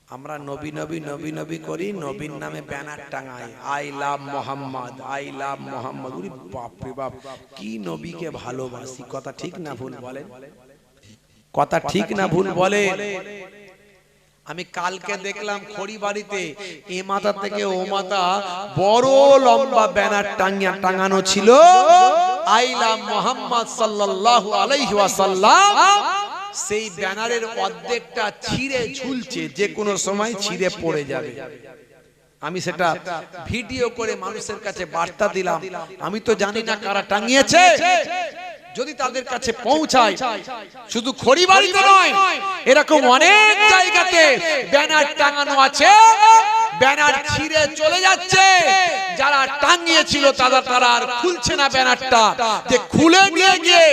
আমরা নবী নবী নবী নবী করি, নবীর নামে ব্যানার টাঙাই, I love Muhammad, I love Muhammad. ওরে বাপ রে বাপ, কি নবীকে ভালোবাসি। কথা ঠিক না ভুল বলেন? কথা ঠিক না ভুল বলে? আমি কালকে দেখলাম খড়িবাড়িতে এ মাথা থেকে ও মাথা বড় লম্বা ব্যানার টাঙানো ছিল, আই লাভ মোহাম্মদ সাল্লাল্লাহু আলাইহি ওয়াসাল্লাম। সেই ব্যানারের অর্ধেকটা ছিঁড়ে ঝুলছে, যে কোনো সময় ছিঁড়ে পড়ে যাবে। আমি সেটা ভিডিও করে মানুষের কাছে বার্তা দিলাম। আমি তো জানি না কারা টাঙিয়েছে, যদি তাদের কাছে পৌঁছায়। শুধু খড়িবাড়িতে নয়, এরকম অনেক জায়গাতে ব্যানার টাঙানো আছে, ব্যানার ছিঁড়ে চলে যাচ্ছে। যারা টাঙিয়েছিল তারা আর খুলছে না ব্যানারটা, যে খুলে নিয়ে গিয়ে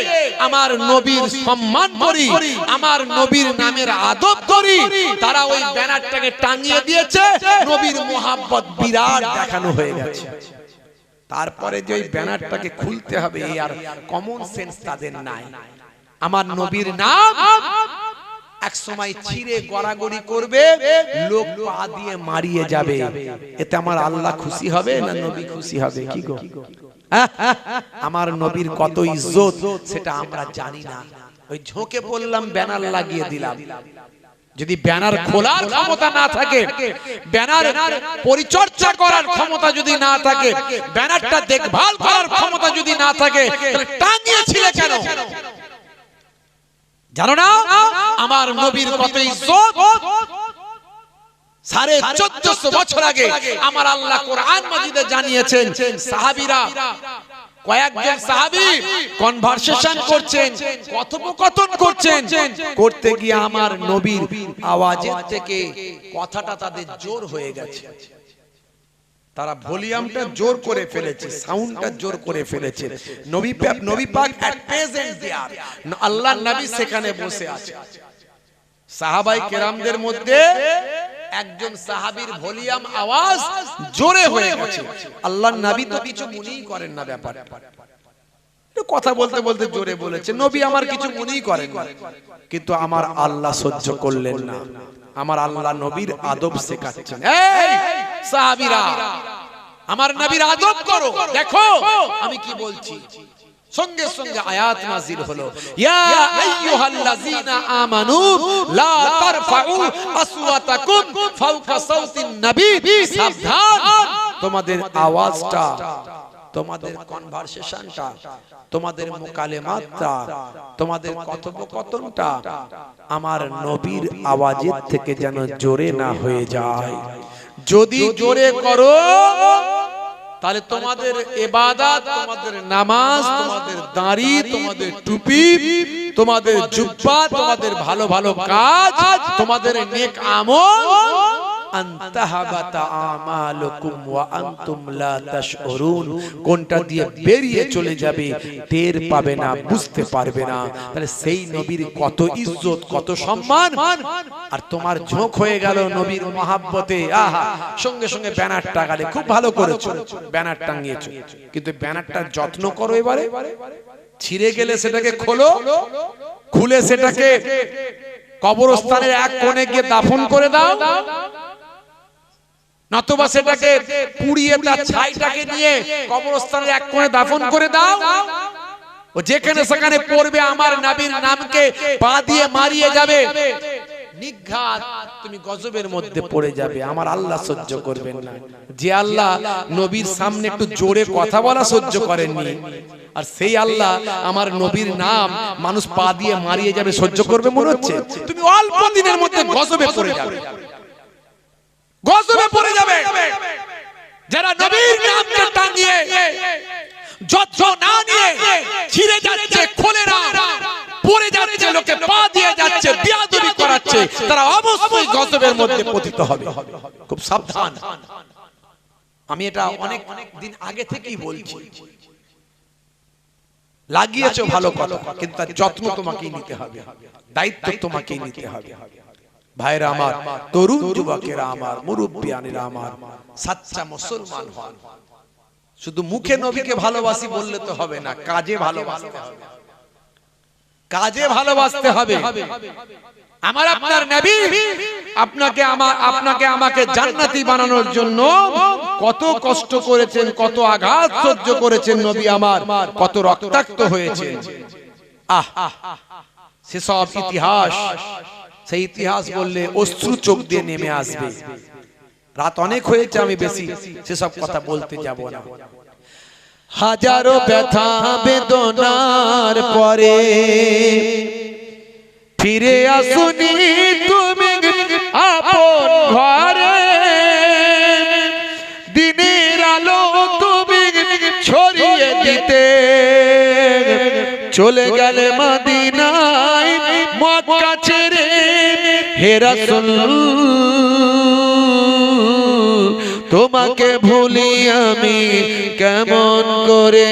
আমার নবীর সম্মান করি, আমার নবীর নামের আদব করি। তারা ওই ব্যানারটাকে টাঙিয়ে দিয়েছে, নবীর মোহাব্বত বিরাট দেখানো হয়ে গেছে। তারপরে যে ওই ব্যানারটাকে খুলতে হবে আর কমন সেন্স তাদের নাই। আমার নবীর নাম এক সময় ছিঁড়ে গড়াগড়ি করবে, লোক পা দিয়ে মারিয়ে যাবে। এতে আমার আল্লাহ খুশি হবে না নবী খুশি হবে? কি গো, আমার নবীর কত ইজ্জত সেটা আমরা জানি না। ওই ঝোঁকে পড়লাম, ব্যানার লাগিয়ে দিলাম। যদি ব্যানার খোলার ক্ষমতা না থাকে, ব্যানার পরিচর্যা করার ক্ষমতা যদি না থাকে, ব্যানারটা দেখভাল করার ক্ষমতা যদি না থাকে, তাহলে টাঙিয়েছিলে কেন? জানো না আমার নবীর কত ইজ্জত? 1450 বছর আগে আমার আল্লাহ কোরআন মাজিদে জানিয়েছেন। সাহাবীরা, কয়েকজন সাহাবী কনভারসেশন করছেন, কথোপকথন করছেন, করতে গিয়ে আমার নবীর আওয়াজের থেকে কথাটা তাদের জোর হয়ে গেছে। তারা ভলিউমটা জোর করে ফেলেছে, সাউন্ডটা জোর করে ফেলেছে। নবী পাক এট প্রেজেন্ট দেয়ার, আল্লাহর নবী সেখানে বসে আছে। সাহাবায়ে কেরামদের মধ্যে একজন সাহাবীর ভলিউম আওয়াজ জোরে হয়ে গেছে। আল্লাহর নবী তো কিছু মনেই করেন না ব্যাপারটা, কথা বলতে বলতে জোরে বলেছে। নবী আমার কিছু মনেই করেন না, কিন্তু আমার আল্লাহ সহ্য করলেন না। আমার আল্লাহ নবীর আদব শেখাচ্ছেন। এই সাহাবীরা, আমার নবীর আদব করো। দেখো আমি কি বলছি। সঙ্গে সঙ্গে আয়াত নাযিল হলো, ইয়া আইয়ুহাল্লাযীনা আমানু লা তারফাউ আসওয়াতাকুম ফাওকা সাওতিন নবী। সাবধান, তোমাদের আওয়াজটা, তোমাদের কনভারসেশনটা, তোমাদের মুকালেমাতটা, তোমাদের কথোপকথনটা আমার নবীর আওয়াজের থেকে যেন জোরে না হয়ে যায়। যদি জোরে করো তাহলে তোমাদের ইবাদত, তোমাদের নামাজ, তোমাদের দাড়ি, তোমাদের টুপি, তোমাদের জুব্বা, তোমাদের ভালো ভালো কাজ, তোমাদের নেক আমল আনতাহাবাতা আমালুকুম ওয়া আনতুম লা তাশউরুন, কোনটা দিয়ে বেরিয়ে চলে যাবে টের পাবে না, বুঝতে পারবে না। তাহলে সেই নবীর কত ইজ্জত, কত সম্মান, আর তোমার ঝোঁক হয়ে গেল নবীর মহাব্বতে। আহা, সঙ্গে সঙ্গে ব্যানার টাঙালে, খুব ভালো করেছো, ব্যানার টাঙিয়েছো, কিন্তু ব্যানারটার যত্ন করো। এবারে ছিঁড়ে গেলে সেটাকে খোলো, খুলে সেটাকে কবরস্থানের এক কোণে গিয়ে দাফন করে দাও, নতুবা সেটাকে পুড়িয়ে তার ছাইটাকে নিয়ে কবরস্থানের এক কোণে দাফন করে দাও। ও যেখানে সেখানে পড়বে আমার নবীর নামকে পা দিয়ে মারিয়ে যাবে, নিঘাত তুমি গজবের মধ্যে পড়ে যাবে। আমার আল্লাহ সহ্য করবেন না। যে আল্লাহ নবীর সামনে একটু জোরে কথা বলা সহ্য করেননি, আর সেই আল্লাহ আমার নবীর নাম মানুষ পা দিয়ে মারিয়ে যাবে সহ্য করবে মনে হচ্ছে? তুমি অল্প দিনের মধ্যে গজবে পড়ে যাবে, গজবে পড়ে যাবে। যারা নবীর নামকে টাঙিয়ে যত্ন না নিয়ে ছিঁড়ে যাচ্ছে, খোলে না, পড়ে যাচ্ছে, লোকে পা দিয়ে যাচ্ছে, বিয়াদবি করাচ্ছে, তারা অবশ্যই গজবের মধ্যে পতিত হবে। খুব সাবধান। আমি এটা অনেক দিন আগে থেকেই বলছি। লাগিয়েছো ভালো কথা, কিন্তু তার যত্ন তোমাকেই নিতে হবে, দায়িত্ব তোমাকেই নিতে হবে। ভাইরা আমার, তরুণ যুবকেরা আমার, মুরব্বিয়ানেরা আমার, সাচ্চা মুসলমান হন। শুধু মুখে নবীকে ভালোবাসি বললে তো হবে না, কাজে ভালোবাসতে হবে, কাজে ভালোবাসতে হবে। আমার আপনার নবী আপনাকে আমাকে জান্নাতি বানানোর জন্য কত কষ্ট করেছেন, কত আঘাত সহ্য করেছেন নবী আমার, কত রক্তাক্ত হয়েছে। সেসব ইতিহাস, সেই ইতিহাস বললে অশ্রু চোখ দিয়ে নেমে আসবে। রাত অনেক হয়েছে, আমি বেশি সেসব কথা বলতে যাব না। হাজারো ব্যথা বেদনার পরে ফিরে আসুনি তুমি আপন ঘরে, দিনের আলো তুমি ছড়িয়ে দিতে চলে গেলে মদিনায় মক্কা ছেড়ে। হে রাসূল তোমাকে ভুলি আমি কেমন করে,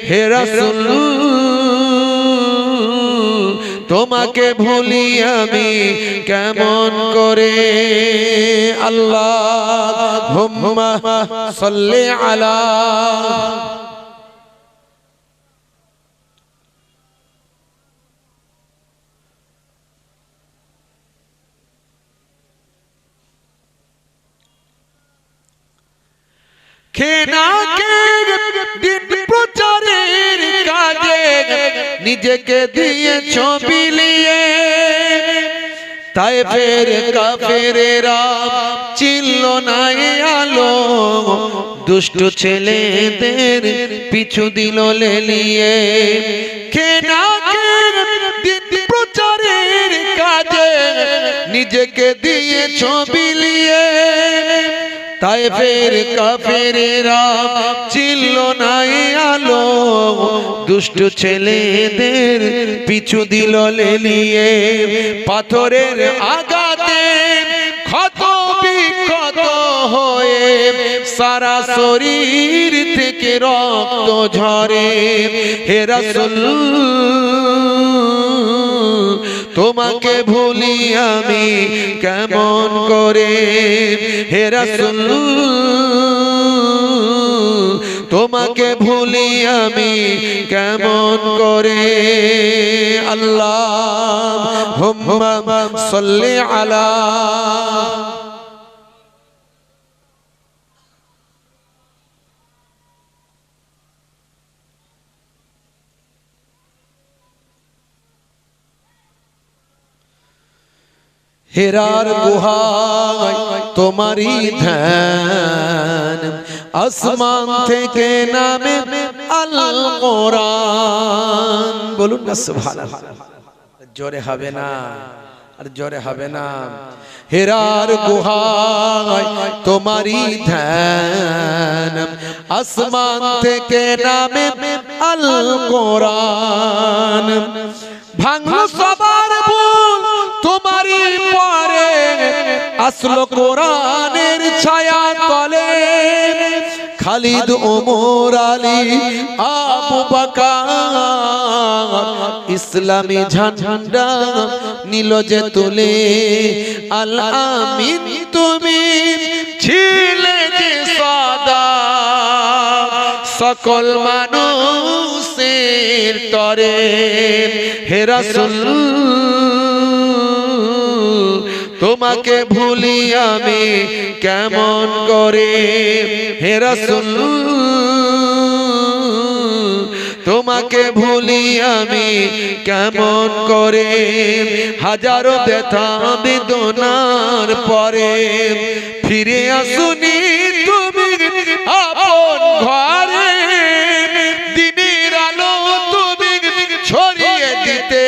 হে রাসূল তোমাকে ভুলি আমি কেমন করে। আল্লাহুম্মা সাল্লি আলা দিন প্রচারের কাজে নিজেকে দিয়েছ বিলিয়ে, তায়েফের কাফেরেরা চিনল না আলো, দুষ্ট ছেলেদের পিছু দিল লেলিয়ে। দিন প্রচারের কাজে নিজেকে দিয়েছ বিলিয়ে, তায়েফের কাফেরেরা চিনল না আলো, দুষ্ট ছেলেদের পিছু দিল লেলিয়ে। পাথরের আঘাতে ক্ষত বিক্ষত হয়ে সারা শরীর থেকে রক্ত ঝরে। হে রাসূল তোমাকে ভুলি আমি কেমন করে, হে রাসূল তোমাকে ভুলি আমি কেমন করে। আল্লাহুম্মা সাল্লি আলা হেরার গুহায় তোমারই ধ্যান, আসমান থেকে নামে আল কোরআন। বলুন না সুবহানাল্লাহ। জোরে হবে না, আর জোরে হবে না। হেরার গুহায় তোমারই ধ্যান, আসমান থেকে নামে আল কোরআন। ভাঙলো সবার ভুল তোমার বাড়ি পরে আসলো কোরআনের ছায়া তলে খালিদ ওমর আলী আবু বকর ইসলামী ঝান্ডা নিল যে তুলে আল আমিন তুমি ছিলে যে সদা সকল মানুষের তরে হে রাসূল তোমাকে ভুলি আমি কেমন করে হে রাসূল তোমাকে ভুলি আমি কেমন করে হাজারো ব্যথা বেদনার পরে ফিরে আসুনি তুমি আপন ঘরে দিনের আলো তুমি ছড়িয়ে দিতে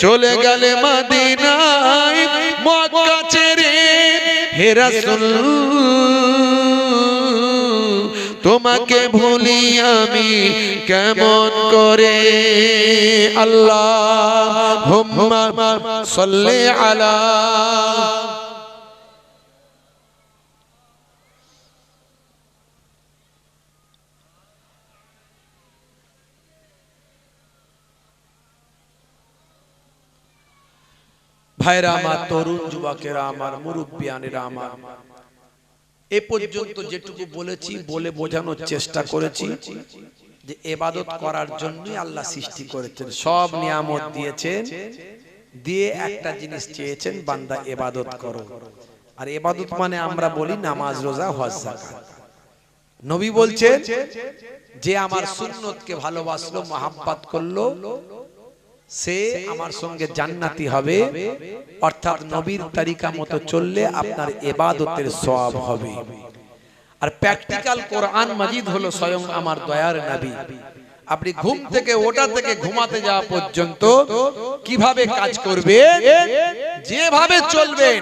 চলে গেলে মদিনায় মক্কা ছেড়ে হে রাসূল তোমাকে ভুলি আমি কেমন করে আল্লাহুম্মা সাল্লি আলা ভাইরা আমার তরুণ যুবকেরা আমার মুরব্বিয়ানেরা আমার এ পর্যন্ত যেটুকু বলেছি বলে বোঝানোর চেষ্টা করেছি যে ইবাদত করার জন্যই আল্লাহ সৃষ্টি করেছেন সব নিয়ামত দিয়েছেন দিয়ে একটা জিনিস চেয়েছেন বান্দা ইবাদত করো আর ইবাদত মানে আমরা বলি নামাজ রোজা হজ যাকাত নবী বলছেন যে আমার সুন্নতকে ভালোবাসলো মহব্বত করলো সে আমার সঙ্গে জান্নাতি হবে অর্থাৎ নবীর তরিকা মতো চললে আপনার ইবাদতের সওয়াব হবে আর প্র্যাকটিক্যাল কোরআন মাজিদ হলো স্বয়ং আমার দয়ার নবী আপনি ঘুম থেকে ওঠা থেকে ঘুমাতে যাওয়া পর্যন্ত কিভাবে কাজ করবেন যেভাবে চলবেন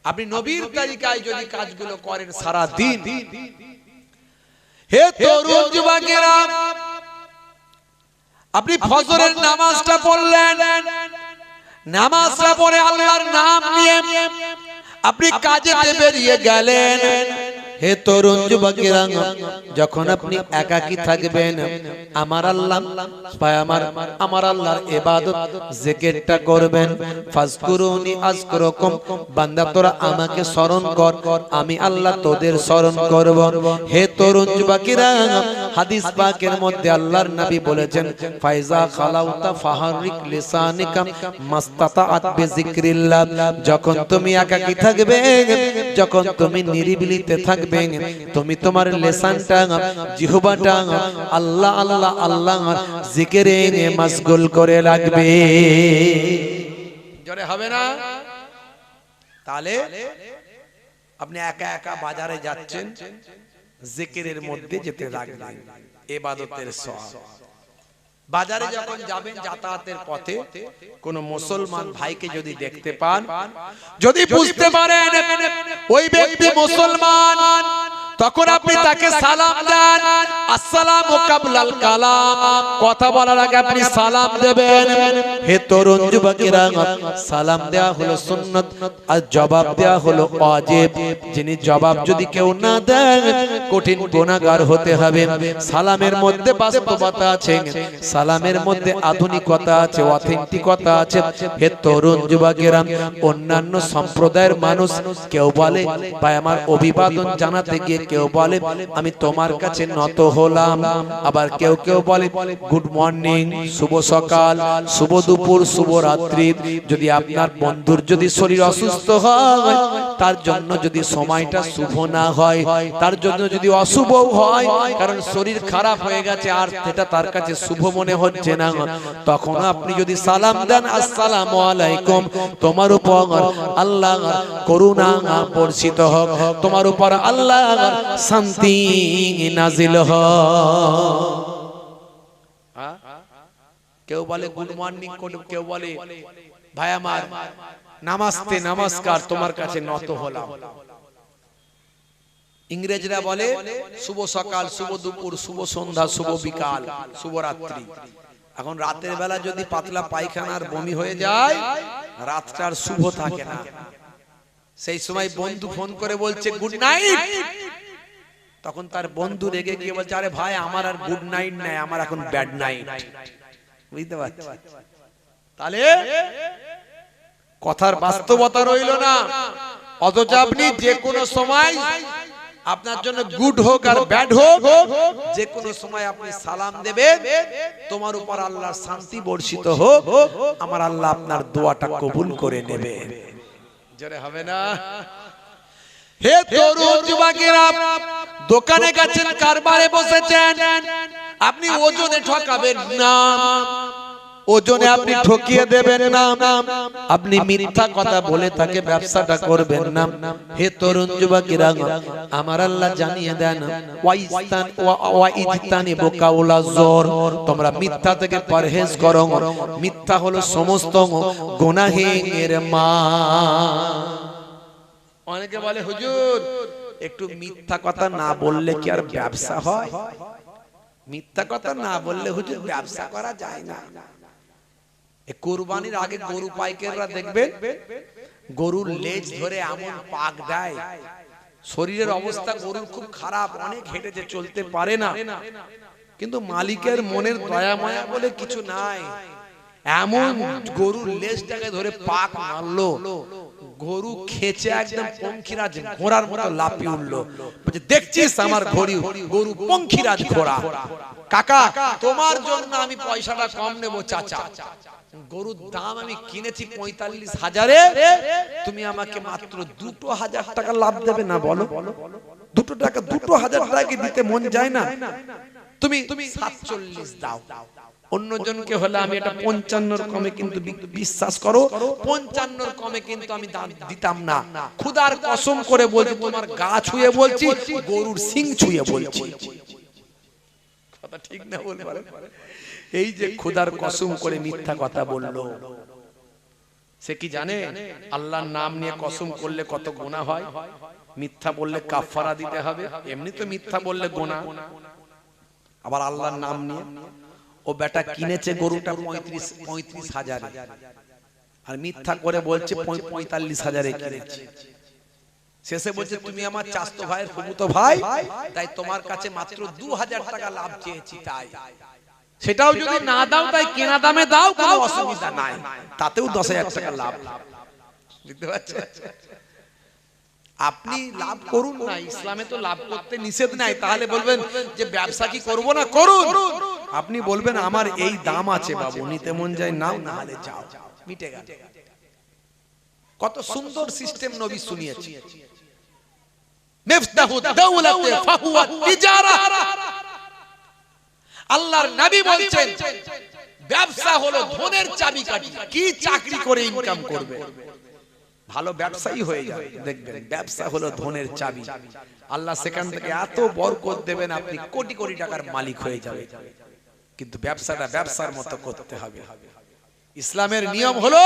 আপনি নবীর তরিকায় যদি কাজগুলো করেন সারা দিন হে তরুণ যুবকেরা আপনি ফজরের নামাজটা পড়লেন নামাজটা পড়ে আল্লাহর নাম নিয়ে আপনি কাজে বেরিয়ে গেলেন হে তরুণ যুবকেরা যখন আপনি একাকী থাকবেন আমার আল্লাহ আমার আল্লাহর ইবাদত জিকিরটা করবেন ফাজকুরুনি আযকুরুকুম বান্দা তোরা আমাকে স্মরণ কর আমি আল্লাহ তোদের স্মরণ করব হে তরুণ যুবকেরা হাদিস পাকের মধ্যে আল্লাহর নবী বলেছেন ফাইজা খালাউতা ফাহারিক লিসানিকা মাস্তাতাআত বিযিকরিল্লাহ যখন তুমি একাকী থাকবে যখন তুমি নিরিবিলিতে থাকবে তুমি তোমার লিসানটা জিহ্বাটা আল্লাহ আল্লাহ আল্লাহ জিকিরে মশগুল করে রাখবে জোরে হবে না তাহলে আপনি একা একা বাজারে যাচ্ছেন জিকিরের মধ্যে যেতে লাগবেন ইবাদতের সওয়াব বাজারে যখন যাবেন যাতায়াতের পথে কোন মুসলমান ভাইকে যদি দেখতে পান যদি বুঝতে পারেন ওই ব্যক্তি মুসলমান তখন আপনি তাকে সালাম দেন আসসালামু কাবলাল কালাম কথা বলার আগে আপনি সালাম দেবেন হে তরুণ যুবকেরা সালাম দেওয়া হলো সুন্নাত আর জবাব দেওয়া হলো ওয়াজিব যিনি জবাব যদি কেউ না দেন কঠিন গুনাহগার হতে হবে সালামের মধ্যে বাস্তবতা আছে সালামের মধ্যে আধুনিকতা আছে অথেন্টিকতা আছে হে তরুণ যুবকেরা অন্যান্য সম্প্রদায়ের মানুষ কেউ বলে ভাই আমার অভিবাদন জানাতে গিয়ে কেউ বলে আমি তোমার কাছে নত হলাম আবার কেউ কেউ বলে গুড মর্নিং শুভ সকাল শুভ দুপুর শুভ রাত্রি যদি আপনার বন্ধুর যদি শরীর অসুস্থ হয় তার জন্য যদি সময়টা শুভ না হয় তার জন্য যদি অশুভ হয় কারণ শরীর খারাপ হয়ে গেছে আর সেটা তার কাছে শুভ মনে হচ্ছে না তখন আপনি যদি সালাম দেন আসসালামু আলাইকুম তোমার উপর আল্লাহর করুণা বর্ষিত হোক তোমার উপর আল্লাহর শান্তি নাজিল হোক কেউ বলে গুড মর্নিং কেউ বলে ভাই আমার নমস্তে নমস্কার তোমার কাছে নত হলাম ইংরেজরা বলে শুভ সকাল শুভ দুপুর শুভ সন্ধ্যা শুভ বিকাল শুভ রাত্রি এখন রাতের বেলা যদি পাতলা পায়খানার বমি হয়ে যায়, রাতটা আর শুভ থাকে না। সেই সময় বন্ধু ফোন করে বলছে গুড নাইট, তখন তার বন্ধু রেগে গিয়ে বলছে আরে ভাই আমার আর গুড নাইট নাই, আমার এখন ব্যাড নাইট। বুঝতে পারছি? তাহলে কথার বাস্তবতা রইল না। অথচ আপনি যে কোনো সময় আপনার জন্য গুড হোক আর ব্যাড হোক, যে কোনো সময় আপনি সালাম দেবেন, তোমার উপর আল্লাহর শান্তি বর্ষিত হোক, আমার আল্লাহ আপনার দোয়াটা কবুল করে নেবে। জোরে হবে না? হে তরুণ যুবকেরা, দোকানে গেছেন, কারবারে বসেছেন, আপনি ওজনে ঠকাবেন না, ওজনে আপনি ঠকিয়ে দেবেন না, আপনি মিথ্যা কথা বলে তাকে ব্যবসাটা করবেন না। হে তরুণ যুবকেরা, আমার আল্লাহ জানিয়ে দেন ওয়াইজতানিবু কাউলা যুর, তোমরা মিথ্যা থেকে পরহেজ করো। মিথ্যা হলো সমস্ত গুনাহের মা। অনেকে বলে হুজুর একটু মিথ্যা কথা না বললে কি আর ব্যবসা হয়? মিথ্যা কথা না বললে হুজুর ব্যবসা করা যায় না। কুরবানির আগে গরু পাইকাররা দেখবেন গরুর লেজ ধরে এমন পাক দেয়, শরীরের অবস্থা গরুর খুব খারাপ, অনেক হেঁটেছে, চলতে পারে না, কিন্তু মালিকের মনের দয়া মায়া বলে কিছু নাই, এমন গরুর লেজটাকে ধরে পাক মারলো, গরু খেচে একদম পঙ্খিরাজ ঘোড়ার মতো লাফিয়ে উঠলো। বলছে দেখছিস আমার গরু পঙ্খিরাজ ঘোড়া। কাকা তোমার জন্য আমি পয়সাটা কম নেব চাচা, গরুর দাম আমি কিনেছি 45,000-এ, তুমি আমাকে মাত্র 2,000 টাকা লাভ দেবে না? বলো 2,000 টাকা দিতে মন যায় না? তুমি 47 দাও। অন্যজনকে হলে আমি এটা 55-র কমে, কিন্তু বিশ্বাস করো 55-র কমে কিন্তু আমি দাম দিতাম না। খোদার কসম করে বলছি, তোমার গা ছুঁয়ে বলছি, গরুর সিং ছুঁয়ে বলছি, কথা ঠিক না বলতে পারে? এই যে খোদার কসম করে মিথ্যা কথা বললো, সে কি জানে আল্লাহর নাম নিয়ে কসম করলে কত গুনাহ হয়? মিথ্যা বললে কাফারা দিতে হবে, এমনি তো মিথ্যা বললে গুনাহ, আবার আল্লাহর নাম নিয়ে। ও বেটা কিনেছে গরুটা 35,000-এ, আর মিথ্যা করে বলছে 45,000-এ কিনেছে। শেষে বলছে তুমি আমার চাচতো ভাইয়ের ফুফুতো ভাই, তাই তোমার কাছে মাত্র 2,000 টাকা লাভ চেয়েছি, তাই সেটাও যদি না দাও তাই কেনা দামে দাও, কোনো অসুবিধা নাই, তাতেও 10,000 টাকা লাভ। বুঝতে পারছেন? আপনি লাভ করুন না, ইসলামে তো লাভ করতে নিষেধ নাই। তাহলে বলবেন যে ব্যবসা কি করব না? করুন। আপনি বলবেন আমার এই দাম আছে বাবু, নিতে মন যায় নাও, না হলে যাও, মিটে গেল। কত সুন্দর সিস্টেম নবী শুনিয়েছে। মিফতাহুদ দাওলাতে ফাহুয়া তিজারা, আল্লাহর নবী বলছেন ব্যবসা হলো ধনের চাবিকাঠি। কি চাকরি করে ইনকাম করবে, ভালো ব্যবসায়ী হয়ে যাবে, দেখবেন ব্যবসা হলো ধনের চাবি। আল্লাহ সেখান থেকে এত বরকত দেবেন, আপনি কোটি কোটি টাকার মালিক হয়ে যাবে। কিন্তু ব্যবসাটা ব্যবসার মতো করতে হবে। ইসলামের নিয়ম হলো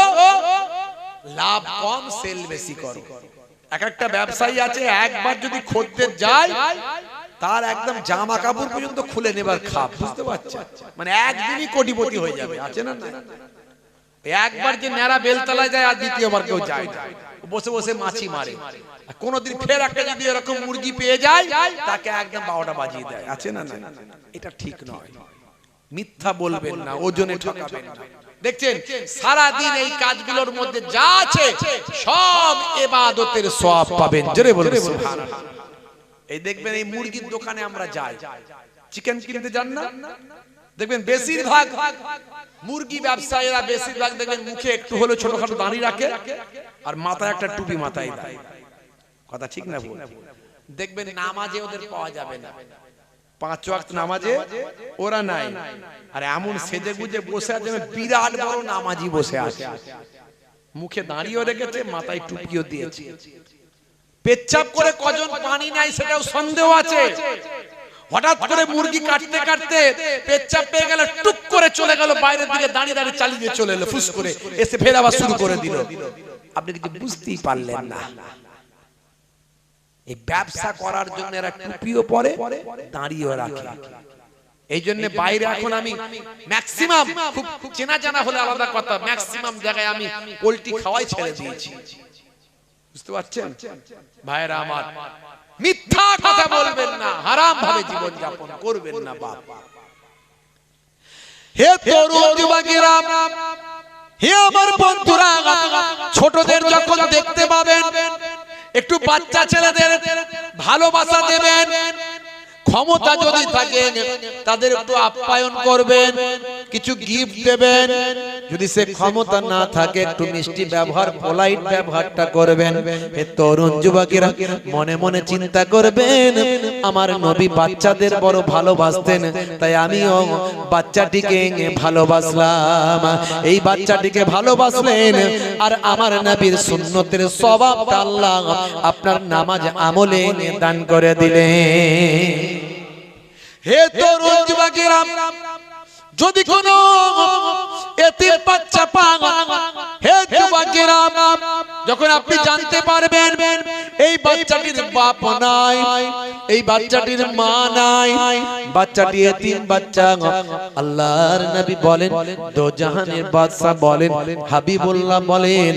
লাভ কম, সেল বেশি করো। একটা ব্যবসায়ী আছে, একবার যদি খদ্দের যায় তার একদম জামা কাপড় পর্যন্ত খুলে নেবার খাপ। বুঝতে পারছেন? মানে একদিনই কোটিপতি হয়ে যাবে। আছে না? একবার যে নেড়া বেলতলায় যায় আর দ্বিতীয়বার কেউ যায় না, বসে বসে মাছি মারে। কোনদিন ফের একটা যদি এরকম মুরগি পেয়ে যায় তাকে একদম 12টা বাজিয়ে দেয়। আছে না? এটা ঠিক নয়। মিথ্যা বলবেন না, ওজনে ঠকাবেন না। দেখছেন সারা দিন এই কাজগুলোর মধ্যে যা আছে সব ইবাদতের সওয়াব পাবেন। জোরে বলুন সুবহানাল্লাহ। এই দেখবেন এই মুরগির দোকানে আমরা যাই, চিকেন কিনতে যান না, দেখবেন বেশিরভাগ মুরগি ব্যবসায়ীরা বেশিরভাগ দেখবেন মুখে একটু হলো ছোটখাটো দাড়ি রাখে আর মাথায় একটা টুপি মাথায় দেয়। কথা ঠিক না ভুল? দেখবেন নামাজে ওদের পাওয়া যাবে না, 5 ওয়াক্ত নামাজে ওরা নাই, আর এমন সেজে গুজে বসে আছে, বিরাট বড় নামাজি বসে আছে, মুখে দাঁড়িয়েও রেখেছে, মাথায় টুপিও দিয়েছে। পেচ্ছাপ করে কজন পানি নাই সেটাও সন্দেহ আছে। হঠাৎ করে মুরগি কাটতে কাটতে পেচ্ছাপ পেয়ে গেল, টুক করে চলে গেল বাইরের দিকে, দাঁড়িয়ে দাঁড়িয়ে চালিয়ে দিয়ে চলে এলো, ফুস করে এসে ফের আবার শুরু করে দিল। আপনি কিছু বুঝতেই পারলেন না। এই ব্যবসা করার জন্য এরা টুপিও পরে, দাঁড়িয়েও রাখে। এই জন্য বাইরে এখন আমি ম্যাক্সিমাম খুব চেনা জানা হলে আলাদা কথা, ম্যাক্সিমাম জায়গায় আমি পোল্ট্রি খাওয়াই ছেড়ে দিয়েছি। বুঝতে পারছেন ভাইরা আমার, মিথ্যা কথা বলবেন না, হারাম ভাবে জীবন যাপন করবেন না বাপ। হে তরুণ যুবকেরা, হে আমার বন্ধুরা, ছোটদের যখন দেখতে পাবেন একটু বাচ্চা ছেলেদের ভালোবাসা দেবেন, ক্ষমতা যদি থাকে তাদের একটু আপ্যায়ন করবেন, কিছু গিফট দেবেন। যদি সে ক্ষমতা না থাকে একটু মিষ্টি ব্যবহার, পোলাইট ব্যবহারটা করবেন। হে তরুণ যুবকেরা, মনে মনে চিন্তা করবেন আমার নবী বাচ্চাদের বড় ভালোবাসতেন, তাই আমিও বাচ্চাটিকে ভালোবাসলাম। এই বাচ্চাটিকে ভালোবাসলেন আর আমার নবীর সুন্নতের সওয়াবটা আল্লাহ আপনার নামাজ আমলে দান করে দিলেন। হে তরুণ যুবকেরা, যদি কোনো এতিম বাচ্চা পান, হে যুবকেরা, যখন আপনি জানতে পারবেন এই বাচ্চাটির বাপ নাই, এই বাচ্চাটির মা নাই, বাচ্চাটি এতিম বাচ্চা, আল্লাহর নবী বলেন, দো জাহানের বাদশা বলেন, হাবিবুল্লাহ বলেন,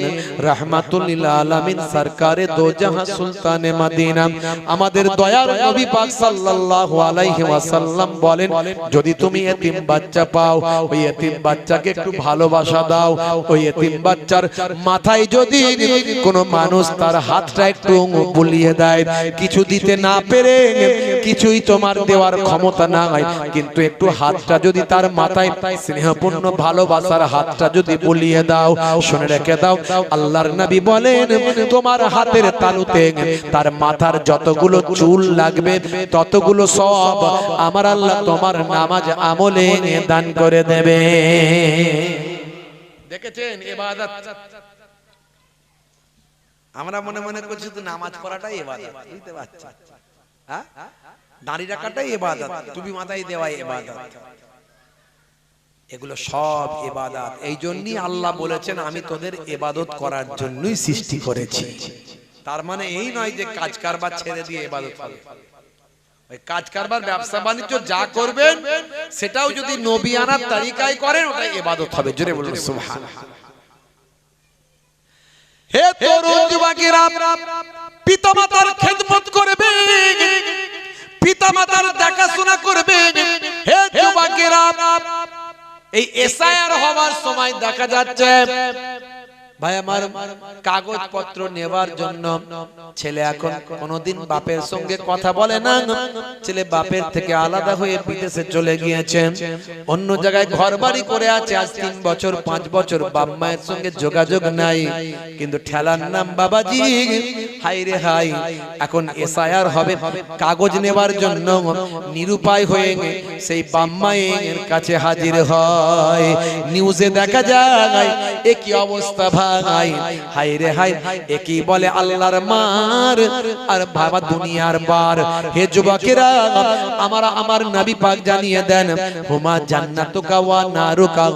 রাহমাতুল লিল আলামিন সরকারে দো জাহান সুলতানে মদিনা, আমাদের দয়ার নবী পাক সাল্লাল্লাহু আলাইহি ওয়াসাল্লাম বলেন, যদি তুমি এতিম বাচ্চা পাও, ওই এতিম বাচ্চাকে একটু ভালোবাসা দাও। ওই এতিম বাচ্চার মাথায় যদি কোনো মানুষ তার হাতটা একটু বুলিয়ে দেয়, কিছু দিতে না পেরে, কিছুই তোমার দেওয়ার ক্ষমতা নাই, কিন্তু একটু হাতটা যদি তার মাথায় স্নেহপূর্ণ ভালোবাসার হাতটা যদি বুলিয়ে দাও, শুনে রেখে দাও, আল্লাহর নবী বলেন, তোমার হাতের তালুতে তার মাথার যতগুলো চুল লাগবে ততগুলো সব আমার আল্লাহ তোমার নামাজ আমলে দান করে দেবে। দেখেছেন ইবাদত? আমরা মনে মনে করছি তো নামাজ পড়াটাই ইবাদত, বুঝতে পারছেন? হ্যাঁ, দাঁড়ি রাখাটাই ইবাদত, টুপি মাথায় দেওয়া ইবাদত, এগুলো সব ইবাদত। এই জন্যই আল্লাহ বলেছেন, আমি তোদের ইবাদত করার জন্যই সৃষ্টি করেছি। তার মানে এই নয় যে কাজ কারবার ছেড়ে দিয়ে ইবাদত হবে। ওই কাজ কারবার, ব্যবসা বাণিজ্য যা করবেন সেটাও যদি নবিয়ানার তরিকায় করেন, ওটা ইবাদত হবে। জোরে বলুন সুবহানাল্লাহ। হে তরুণ যুবকেরা, পিতামাতার খেদমত করবেন, পিতামাতার দেখাশোনা করবেন। হে যুবকেরা, এই এসআইআর হওয়ার সময় দেখা যাচ্ছে ভাই আমার কাগজপত্র নেবার জন্য ছেলে এখন কোনোদিন বাপের সঙ্গে কথা বলে না, ছেলে বাপের থেকে আলাদা হয়ে বিদেশে চলে গিয়েছে, অন্য জায়গায় ঘরবাড়ি করে আছে, আজ 3 বছর 5 বছর বাপ মায়ের সঙ্গে যোগাযোগ নাই, কিন্তু ঠেলার নাম বাবাজি। হাই রে হাই, এখন এসআইআর হবে, কাগজ নেবার জন্য নিরুপায় হয়ে সেই বাপ মায়ের কাছে হাজির হয়। নিউজে দেখা যায় এ কি অবস্থা ভাই, হাই রে হাই, একই বলে আল্লাহর মার আর বাবা দুনিয়ার বার। হে যুবকেরা, আমার নবী পাক জানিয়ে দেন, হুমা জান্নাতুকা ওয়া নারুকা,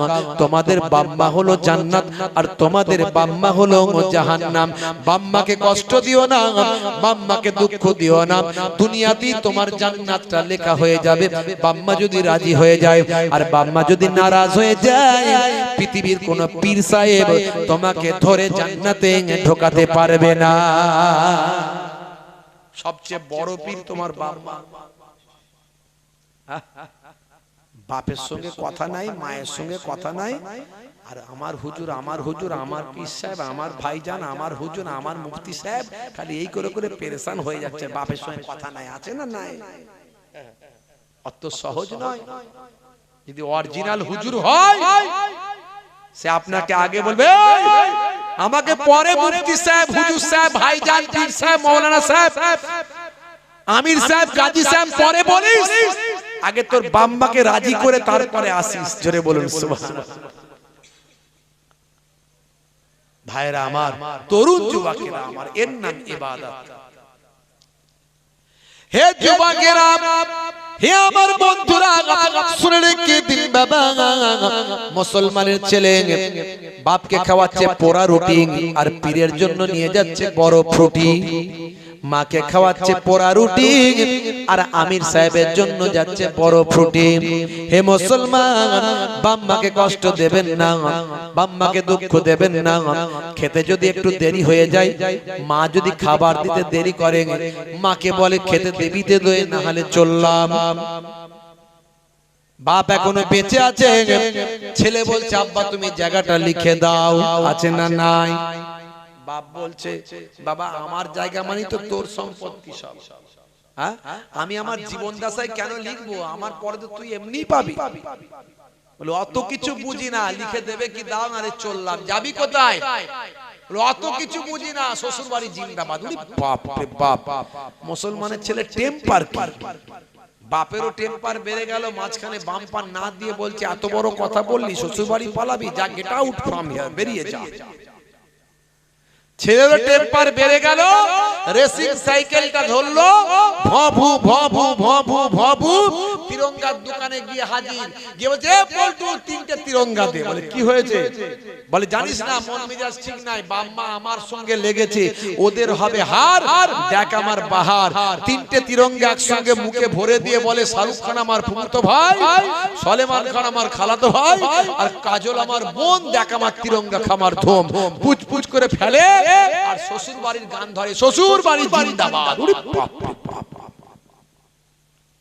তোমাদের বাম্মা হলো জান্নাত আর তোমাদের বাম্মা হলো জাহান্নাম। বাম্মাকে কষ্ট দিও না, বাম্মাকে দুঃখ দিও না, দুনিয়াতেই তোমার জান্নাতটা লেখা হয়ে যাবে। বাম্মা যদি রাজি হয়ে যায় আর বাম্মা যদি নারাজ হয়ে যায়, পৃথিবীর কোন পীর সাহেব তোমাকে ধরে জান্নাতে ঢোকাতে পারবে না। সবচেয়ে বড় পীর তোমার বাপ মা। বাপের সঙ্গে কথা নাই, মায়ের সঙ্গে কথা নাই, আর আমার হুজুর, আমার হুজুর, আমার পীর সাহেব, আমার ভাইজান, আমার হুজুর, আমার মুফতি সাহেব, খালি এই করে করে পেরেশান হয়ে যাচ্ছে। বাপের সঙ্গে কথা নাই, আছে না নাই? অত সহজ নয়। যদি অরিজিনাল হুজুর হয়, সে আপনাকে আগে বলবে, আমাকে পরে মুফতি সাহেব, হুজুর সাহেব, ভাইজান, পীর সাহেব, মাওলানা সাহেব, আমির সাহেব, গাজী সাহেব পরে বলিস, আগে তোর বাম্মাকে রাজি করে তারপরে আসিস। জোরে বলুন সুবহানাল্লাহ। ভাইরা আমার, তরুণ যুবকেরা আমার, এর নাম ইবাদত। হে যুবকেরা, হে আমার বন্ধুরা, শুনে রেখে দিন বাবা, মুসলমানের ছেলে বাপকে খাওয়াচ্ছে পোড়া রুটি আর পীরের জন্য নিয়ে যাচ্ছে বড় ফ্রুটি। মাকে খাওয়াচ্ছে পোড়া রুটি আর আমির সাহেবের জন্য যাচ্ছে বড় ফ্রুটি। হে মুসলমান, বাম্মাকে কষ্ট দেবেন না, বাম্মাকে দুঃখ দেবেন না। খেতে যদি একটু দেরি হয়ে যায়, মা যদি খাবার দিতে দেরি করে, মাকে বলে খেতে দেবিতে দে, না হলে চললাম। বাপ এখনো বেঁচে আছে, ছেলে বলছে আব্বা তুমি জায়গাটা লিখে দাও, আছে না নাই? বাপ বলছে বাবা আমার জায়গা মানে তো তোর সম্পত্তি সব, হ্যাঁ আমি আমার জীবন দশায় কেন লিখবো, আমার পরে তো তুই এমনি পাবি। বলে অত কিছু বুঝি না, লিখে দেবে কি দাও, আরে চললাম। যাবি কোথায়? অত কিছু বুঝি না, শ্বশুর বাড়ি জিন্দাবাদ। বাপ রে বাপ, মুসলমানের ছেলে টেম্পার কি! বাপেরও টেম্পার বেড়ে গেল, মাঝখানে বাম্পার না দিয়ে বলছে এত বড় কথা বললি, শ্বশুর বাড়ি পালাবি, যা গেট আউট ফ্রম হিয়ার, বেরিয়ে যা। ছেলেরও টেম্পার বেড়ে গেল, রেসিং সাইকেলটা ধরলো, ভভু ভভু ভভু ভভু, তিরঙ্গার দোকানে গিয়ে হাজির, গিয়ে বলছে পল্টু তিনটে তিরঙ্গা দে। বলে কি হয়েছে? বলে জানিস না মন মেজাজ ঠিক নাই, বাম্মা আমার সঙ্গে লেগেছে, ওদের হবে হার, দেখ আমার বাহার। তিনটে তিরঙ্গা একসঙ্গে মুখে ভরে দিয়ে বলে শাহরুখ খান আমার ফুফুতো ভাই, সলেমান খান আমার খালাতো ভাই, আর কাজল আমার বোন, দেখ আমার তিরঙ্গা খামার ধোম। পুচ পুচ করে ফেলে আর শ্বশুর বাড়ির গান ধরে, শ্বশুর বাড়ি জিন্দাবাদ।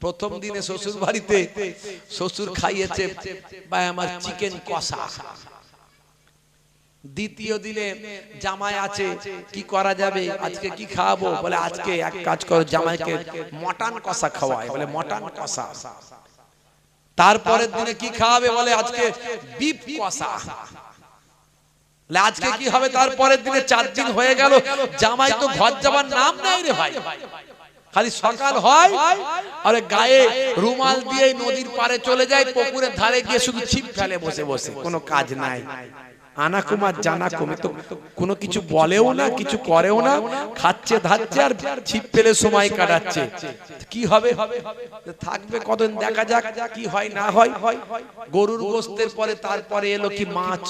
প্রথম দিনে শ্বশুর বাড়িতে শ্বশুর খাইয়েছে ভাই আমার চিকেন কষা। দ্বিতীয় দিনে জামাই আছে, কি করা যাবে, আজকে কি খাওয়াবো? বলে আজকে এক কাজ করো, জামাইকে মটন কষা খাওয়ায়। বলে মটন কষা। তারপরের দিনে কি খাওয়াবে? বলে আজকে বিফ কষা। আজকে কি হবে? তারপরের দিনে 4 দিন হয়ে গেল, জামাই তো ঘর যাবার নাম নাই রে ভাই। খালি সকাল হয় আর গায়ে রুমাল দিয়ে নদীর পারে চলে যায়, পুকুরের ধারে গিয়ে শুধু ছিপ ফেলে বসে বসে, কোনো কাজ নাই। আনা কুমার জানা কমে তো কোনো কিছু বলেও না, কিছু করেও না, খাচ্ছে ধাচ্ছে আর ছিপ ফেলে সময় কাটাচ্ছে। কি হবে? থাকবে কতদিন, দেখা যাক কি হয় না হয়। গরুর গোস্তের পরে তারপরে এলো কি মাছ,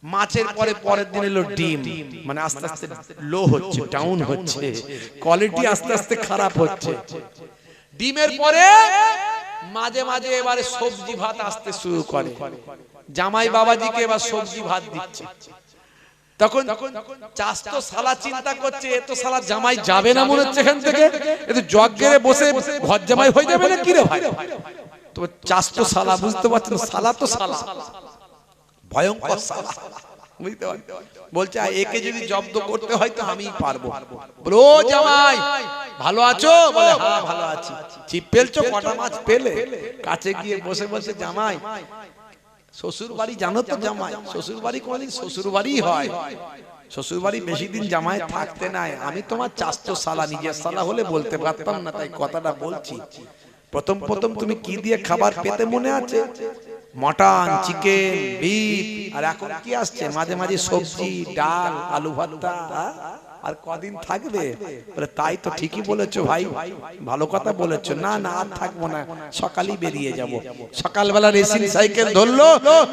মাছের পরে পরের দিন এলো ডিম। মানে আস্তে আস্তে লো হচ্ছে, ডাউন হচ্ছে, কোয়ালিটি আস্তে আস্তে খারাপ হচ্ছে। ডিমের পরে মাঝে মাঝে এবারে সবজি ভাত আসতে শুরু করে। জামাই বাবাজিকে এবার সবজি ভাত দিচ্ছে। তখন চাস্তো শালা চিন্তা করছে, এ তো শালা জামাই যাবে না মনে হচ্ছে এখান থেকে, এ তো জগগেরে বসে ঘর জামাই হয়ে যাবে না কি রে ভাই। তো চাস্তো শালা, বুঝতে পারছেন, শালা তো শালা, ভয়ঙ্কর শালা, বুঝতে পারছেন। বলছে একে যদি জব্দ করতে হয় তো আমিই পারবো। বলো ও জামাই ভালো আছো? বলে হ্যাঁ ভালো আছি। ছিপ ফেলছো? কটা মাছ পেলে? কাছে গিয়ে বসে বসে জামাই, শ্বশুর বাড়ি জানো তো জামাই, শ্বশুর বাড়ি কোনদিন শ্বশুর বাড়ি হয়, শ্বশুর বাড়ি বেশি দিন জামাই থাকতে নাই। আমি তোমার চাস্তো শালা, নিজের শালা হলে বলতে পারতাম না, তাই কথাটা বলছি। প্রথম প্রথম তুমি কি দিয়ে খাবার পেতে মনে আছে? মটন, চিকেন, বিফ, আর এখন কি আসছে মাঝে মাঝে সবজি, ডাল, আলু ভর্তা। আর কদিন থাকবে? বলে তাই তো ঠিকই বলেছো ভাই, ভালো কথা বলেছো। না না আর থাকবো না, সকালই বেরিয়ে যাব। সকালবেলা রেসিং সাইকেল ধরলো,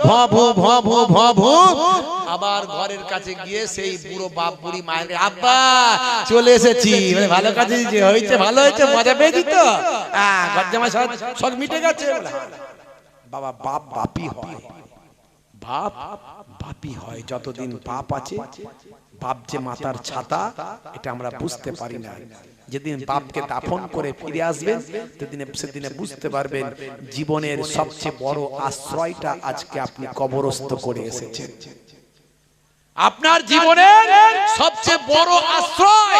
ভভু ভভু ভভু, আবার ঘরের কাছে গিয়ে সেই বুড়ো বাপ বুড়ি মায়ের, আব্বা চলে এসেছি। ভালো কাজে হয়েছে, ভালো হয়েছে, মজা পেয়েছি তো, ঘর জামাই সব মিটে গেছে। বাবা বাপ বাপই হয়, বাপ বাপই হয়। যতদিন বাপ আছে, বাপ যে মাতার ছাতা, এটা আমরা বুঝতে পারি না। যেদিন বাপকে দাফন করে ফিরে আসবেন, সেদিনে বুঝতে পারবেন জীবনের সবচেয়ে বড় আশ্রয়টা আজকে আপনি কবরস্থ করে এসেছেন। আপনার জীবনের সবচেয়ে বড় আশ্রয়,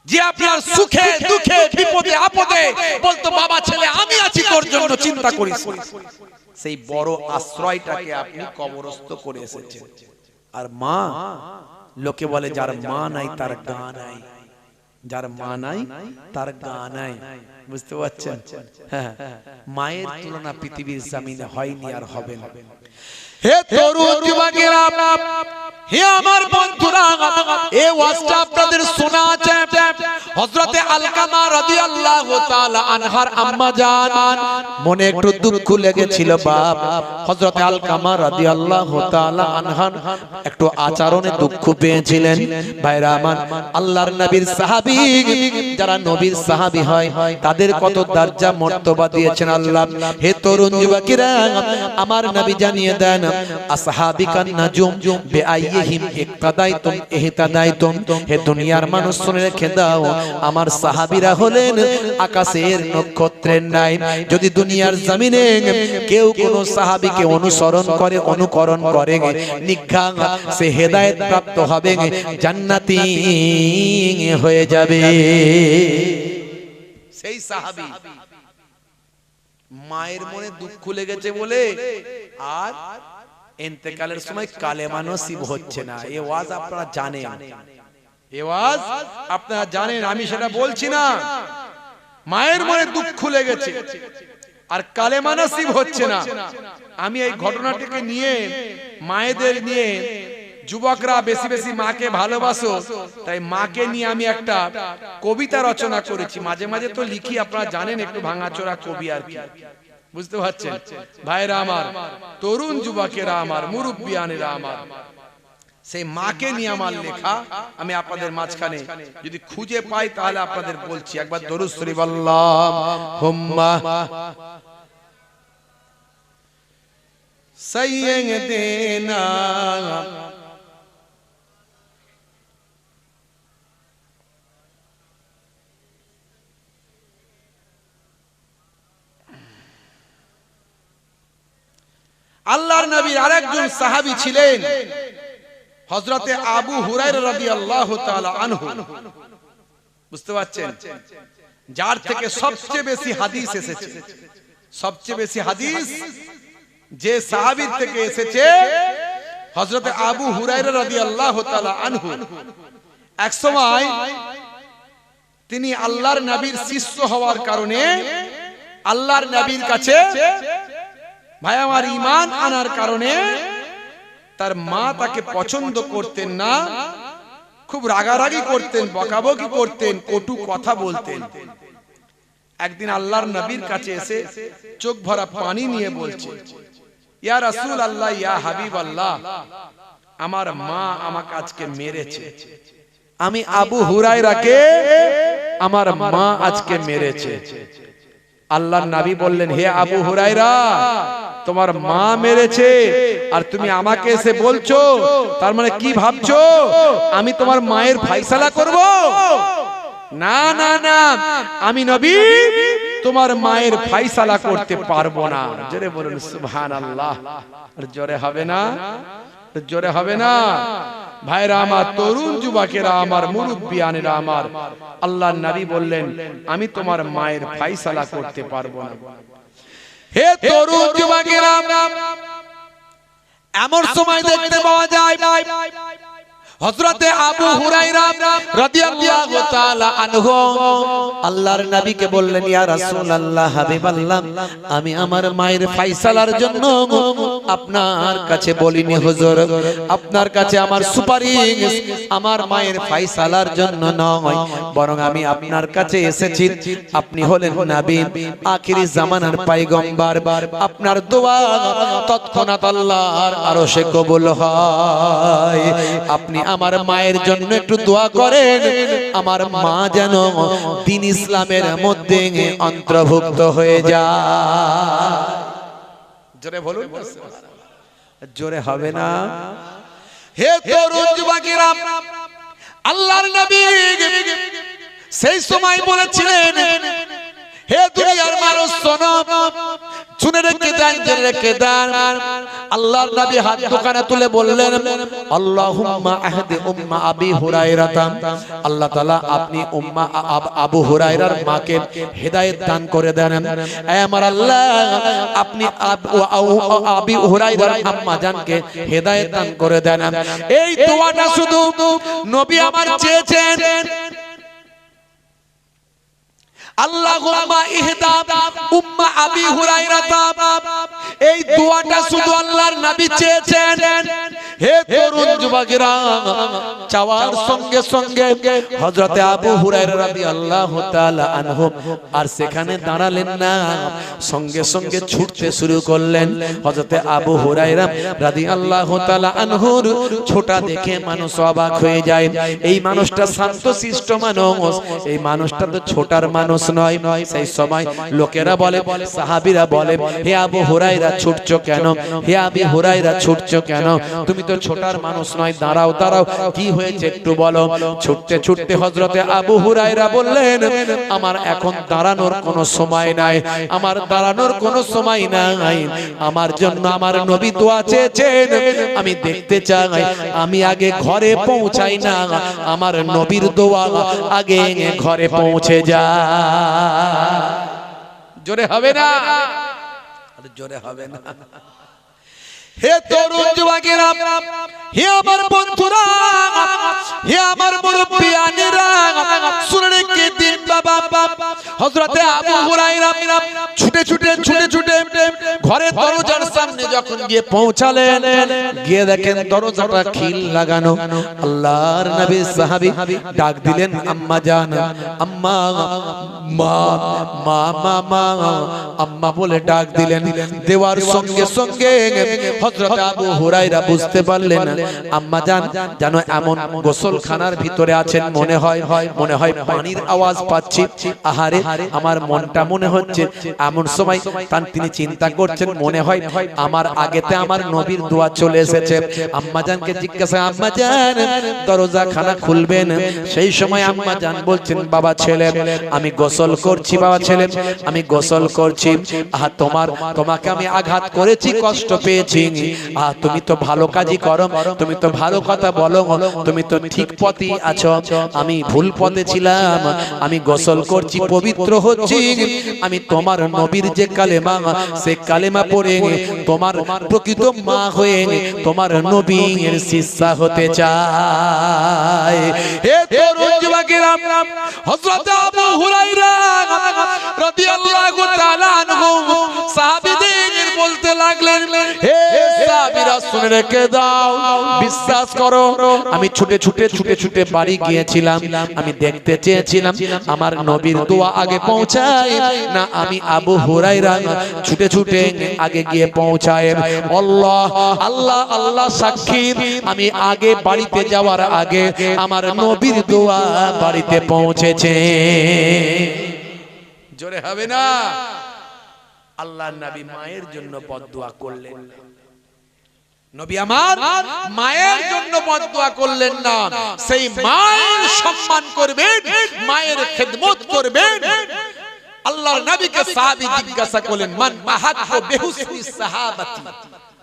যে আপনার সুখে দুঃখে বিপদে আপদে বলতো বাবা ছেলে আমি আছি তোর জন্য, চিন্তা করিস, সেই বড় আশ্রয়টাকে আপনি কবরস্থ করে এসেছেন। আর মা, লোকে বলে যার মা নাই তার গা নাই, যার মা নাই তার গা নাই, বুঝতে পারছেন? হ্যাঁ, মায়ের তুলনা পৃথিবীর জমিনে হয়নি আর হবে না। হে তরুণ যুবকেরা, হে আমার বন্ধুরা, এই ওয়াজটা আপনাদের শোনা আছে, হযরতে আলকামা রাদিয়াল্লাহু তাআলা আনহার আম্মা জান মনে একটু দুঃখ লেগেছিল বাপ। হযরতে আলকামা রাদিয়াল্লাহু তাআলা আনহার একটু আচরণে দুঃখ পেয়েছিলেন। ভাইরা আমার, আল্লাহর নবীর সাহাবী, যারা নবীর সাহাবী হয় তাদের কত দরজা মর্তবা দিয়েছেন আল্লাহ। হে তরুণ যুবকেরা, আমার নবী জানিয়ে দেন, আসহাবিকান নাজুম বিআইহিম ইক্তাদাইতুম ইহতাদাইতুম। হে দুনিয়ার মানুষ শুনে রেখে দাও, আমার সাহাবীরা হলেন আকাশের নক্ষত্রের ন্যায়। যদি দুনিয়ার জমিনে কেউ কোন সাহাবীকে অনুসরণ করে, অনুকরণ করে, নিঘাত সে হেদায়েত প্রাপ্ত হবে, জান্নাতি হয়ে যাবে। সেই সাহাবী মায়ের মনে দুঃখ লেগেছে বলে আর ইন্তেকালের সময় কালেমা নসিব হচ্ছে না। এই ওয়াজ আপনারা জানেন, এই ওয়াজ আপনারা জানেন, আমি সেটা বলছি না। মায়ের মনে দুঃখ লেগেছে আর কালেমা নসিব হচ্ছে না। আমি এই ঘটনাটিকে নিয়ে, মায়েদের নিয়ে, যুবকরা বেশি বেশি মাকে ভালোবাসো, তাই মাকে নিয়ে আমি একটা কবিতা রচনা করেছি। মাঝে মাঝে তো লিখি, আপনারা জানেন, একটু ভাঙাচোরা কবি আর কি, বুঝতে পারছেন ভাইরা আমার, তরুণ যুবকেরা আমার, মুরব্বিয়ানেরা আমার, সেই মাকে নিয়ে আমার লেখা। আমি আপনাদের মাঝখানে যদি খুঁজে পাই তাহলে আপনাদের বলছি। একবার দরুদ শরীফ আল্লাহুম্মা সাইয়্যিদিনা আল্লাহর নবীর আরেকজন সাহাবী ছিলেন হযরতে আবু হুরায়রা রাদিয়াল্লাহু তাআলা আনহু। বুঝতে পারছেন, যার থেকে সবচেয়ে বেশি হাদিস এসেছে। সবচেয়ে বেশি হাদিস যে সাহাবীর থেকে এসেছে হযরতে আবু হুরায়রা রাদিয়াল্লাহু তাআলা আনহু। এক সময় তিনি আল্লাহর নবীর শিষ্য হওয়ার কারণে আল্লাহর নবীর কাছে, ভাই আমার, ঈমান আনার কারণে তার মা তাকে পছন্দ করতেন না, খুব রাগারাগি করতেন, বকাবকি করতেন, কটু কথা বলতেন। একদিন আল্লাহর নবীর কাছে এসে চোখ ভরা পানি নিয়ে বলছে, ইয়া রাসূলুল্লাহ, ইয়া হাবিবাল্লাহ, আমার মা আমাকে আজকে মেরেছে। আমি আবু হুরায়রাকে আমার মা আজকে মেরেছে। আল্লাহর নবী বললেন, হে আবু হুরায়রা, তোমার মা মেরেছে আর তুমি আমাকে এসে বলছো, তার মানে কি ভাবছো আমি তোমার মায়ের ফায়সালা করব? না না না, আমি নবী তোমার মায়ের ফায়সালা করতে পারবো না। জোরে বলুন সুবহানাল্লাহ। আর জোরে হবে না, জোরে হবে না। ভাইরা আমার, তরুণ যুবকেরা আমার, মুরব্বিয়ানেরা আমার, আল্লাহর নবী বললেন, আমি তোমার মায়ের ফায়সালা করতে পারবো না। হে তরুণ যুবকেরা, এমন সময় দেখতে পাওয়া যায় হযরতে আবু হুরায়রা রাদিয়াল্লাহু তাআলা আনহু আল্লাহর নবীকে বললেন, ইয়া রাসূলুল্লাহ, হাবিবাল্লাহ, আমি আমার মায়ের ফায়সালার জন্য আপনার কাছে বলিনি হুজুর, আপনার কাছে আমার সুপারিশ আমার মায়ের ফায়সালার জন্য নয়, বরং আমি আপনার কাছে এসেছি। আপনি হলেন নবী, আখিরি জামানার পয়গম্বর, আপনার দোয়া তৎক্ষণাৎ আল্লাহর আরশে কবুল হয়। আপনি আমার মায়ের জন্য একটু দোয়া করেন, আমার মা যেন দ্বীন ইসলামের মধ্যে অন্তর্ভুক্ত হয়ে যায়। জোরে বলুন, জোরে হবে না। হে তরুণ যুবকেরা, আল্লাহর নবী সেই সময় বলেছিলেন, হে দুনিয়ার মানুষ শোনো, শুনে রেখে দেন, জেনে রেখে দেন। আল্লাহর নবী হাত দোকানে তুলে বললেন, আল্লাহুম্মা আহদি উম্মা আবি হুরায়রা, আল্লাহ তাআলা আপনি উম্মা আবু হুরায়রার মাকে হেদায়েত দান করে দেন। হে আমার আল্লাহ, আপনি আবি হুরায়রার আম্মা জানকে হেদায়েত দান করে দেন। এই দোয়াটা শুধু নবী আমার চেয়েছেন, আল্লাহুম্মা ইহদা উম্মা আবি হুরায়রা, এই দোয়াটা শুধু আল্লাহর নবী চেয়েছেন। হে তরুণ যুবকেরা, চাওয়ার সঙ্গে সঙ্গে হযরতে আবু হুরায়রা রাদিয়াল্লাহু তাআলা আনহু আর সেখানে দাঁড়ালেন না, সঙ্গে সঙ্গে ছুটতে শুরু করলেন। হযরতে আবু হুরায়রা রাদিয়াল্লাহু তাআলা আনহুর ছোটা দেখে মানুষ অবাক হয়ে যায়। এই মানুষটা শান্তশিষ্ট মানুষ, এই মানুষটা তো ছোটার মানুষ নয়। সেই সময় লোকেরা বলে, সাহাবীরা বলে, হে আবু হুরায়রা ছুটছো কেন? হে আবু হুরায়রা ছুটছো কেন? তুমি তো ছোটার মানুষ নয়, দাঁড়াও দাঁড়াও, কি হয়েছে একটু বলো। ছুটতে ছুটতে হযরতে আবু হুরায়রা বললেন, আমার এখন দাঁড়ানোর কোনো সময় নাই, আমার দাঁড়ানোর কোনো সময় নাই। আমার জন্য আমার নবী দোয়া চেয়েছেন, আমি দেখতে চাই আমি আগে ঘরে পৌঁছাই না, আমার নবীর দোয়া আগে ঘরে পৌঁছে যায়। জোরে হবে না? জোরে হবে না? হে তরুণ যুবকেরা, হে আমার বন্ধুরা, হে আমার মুরব্বিয়ানেরা, শুনে রেখে দিন বাবা। হযরতে আবু হুরায়রা ছুটে ছুটে ছুটে ছুটে ঘরের দরজার সামনে যখন গিয়ে পৌঁছালেন, গিয়ে দেখেন দরজাটা খিল লাগানো। আল্লাহর নবী সাহাবী ডাক দিলেন, আম্মা জান, আম্মা, মা, মা, মা, মা, আম্মা বলে ডাক দিলেন। দেওয়ার সঙ্গে সঙ্গে হযরত আবু হুরায়রা বুঝতে পারলেন আম্মা জান জানো এমন গোসলখানার ভিতরে আছেন, মনে হয় পানির আওয়াজ পাচ্ছি। আহারে, আমার মনটা মনে হচ্ছে এমন সময় তিনি চিন্তা করছেন, মনে হয় আমার আগেতে আমার নবীর দোয়া চলে এসেছে। আম্মা জানকে জিজ্ঞাসা, আম্মা জান দরজা খানা খুলবেন? সেই সময় আম্মা জান বলছেন, বাবা ছেলে আমি গোসল করছি, বাবা ছেলে আমি গোসল করছি। আহা, তোমাকে আমি আঘাত করেছি, কষ্ট পেয়েছি, তুমি তো ভালো কাজই করো, তুমি তো ভালো কথা বলো, তুমি তো ঠিক পথে আছো, আমি ভুল পথে ছিলাম, আমি গোসল করছি, পবিত্র হচ্ছি, আমি তোমার নবীর যে কালেমা সে কালেমা পড়ে তোমার প্রকৃত মা হয়ে তোমার নবীর শিষ্যা হতে চাই। হে তরুণ যুবকেরা, হযরত আবু হুরায়রা রাদিয়াল্লাহু তাআলা আনহু সাহাবীদের বলতে লাগলেন, হে সাহাবীরা শুনে রেখে দাও, বিশ্বাস করো, আমি ছুটে ছুটে ছুটে ছুটে বাড়ি গিয়েছিলাম, আমি দেখতে চেয়েছিলাম আমার নবীর দোয়া আগে পৌঁছায় না আমি আবু হুরায়রা ছুটে ছুটে আগে গিয়ে পৌঁছায়। আল্লাহ আল্লাহ আল্লাহ সাক্ষী, আমি আগে বাড়িতে যাওয়ার আগে আমার নবীর দোয়া বাড়িতে পৌঁছেছে। জোরে হবে না? আল্লাহর নবী মায়ের জন্য বদদোয়া করলেন। নবী আমার মায়ের জন্য বদদোয়া করলেন না, সেই মায়ের সম্মান করবেন, মায়ের খেদমত করবেন। আল্লাহর নবীকে সাহাবী জিজ্ঞাসা করলেন, মান আহাক্কু বিহুসনি সাহাবাতি?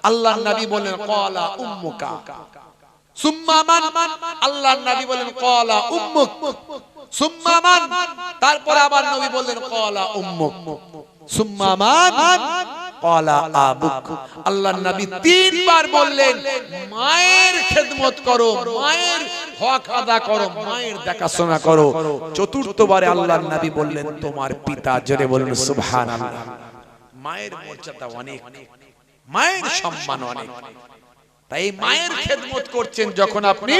আল্লাহর নবী বলেন, ক্বালা উম্মুকা। সুম্মা মান? আল্লাহর নবী বলেন, ক্বালা উম্মুক। সুম্মা মান? তারপর আবার নবী বললেন, ক্বালা উম্মুক। সুম্মা মান? ক্বালা আবুক। আল্লাহর নবী তিনবার বললেন, মায়ের খেদমত করো, মায়ের হক আদা করো, মায়ের দেখাশোনা করো। চতুর্থবারে আল্লাহর নবী বললেন, তোমার পিতা। জোরে বলুন সুবহানাল্লাহ। মায়ের মর্যাদা অনেক, মায়ের সম্মান অনেক। তাই মায়ের খেদমত করছেন যখন আপনি,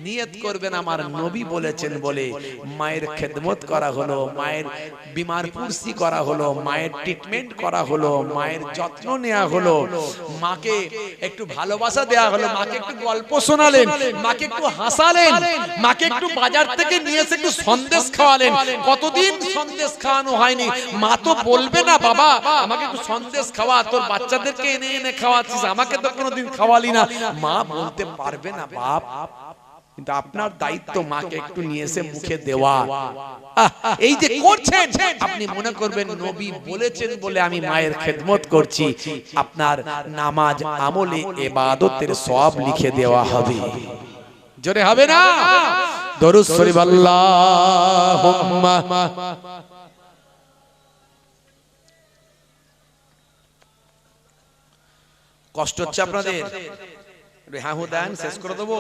নিয়ত করবেন আমার নবী বলেছেন বলে মায়ের খেদমত করা হলো, মায়ের বিমার পুরসি করা হলো, মায়ের ট্রিটমেন্ট করা হলো, মায়ের যত্ন নেওয়া হলো, মাকে একটু ভালোবাসা দেওয়া হলো, মাকে একটু গল্প শোনালেন, মাকে একটু হাসালেন, মাকে একটু বাজার থেকে নিয়ে এসে একটু সন্দেশ খাওয়ালেন। কতদিন সন্দেশ খাওয়ানো হয়নি। মা তো বলবে না, বাবা আমাকে একটু সন্দেশ খাওয়া, তোর বাচ্চাদেরকে এনে এনে খাওয়াচ্ছিস, আমাকে তো কোনোদিন খাওয়ালি না। মা বলতে পারবে না বাপ, কিন্তু আপনার দায়িত্ব মাকে একটু নিয়ে এসে মুখে দেওয়া। এই যে করছেন, আপনি মনে করবেন নবী বলেছেন বলে আমি মায়ের খেদমত করছি, আপনার নামাজ আমলে ইবাদতের সওয়াব লিখে দেওয়া হবে। জোরে হবে না? দরুদ শরীফ আল্লাহুম্মা। কষ্ট হচ্ছে আপনাদের? হ্যাঁ হু দেন, শেষ করে দেবো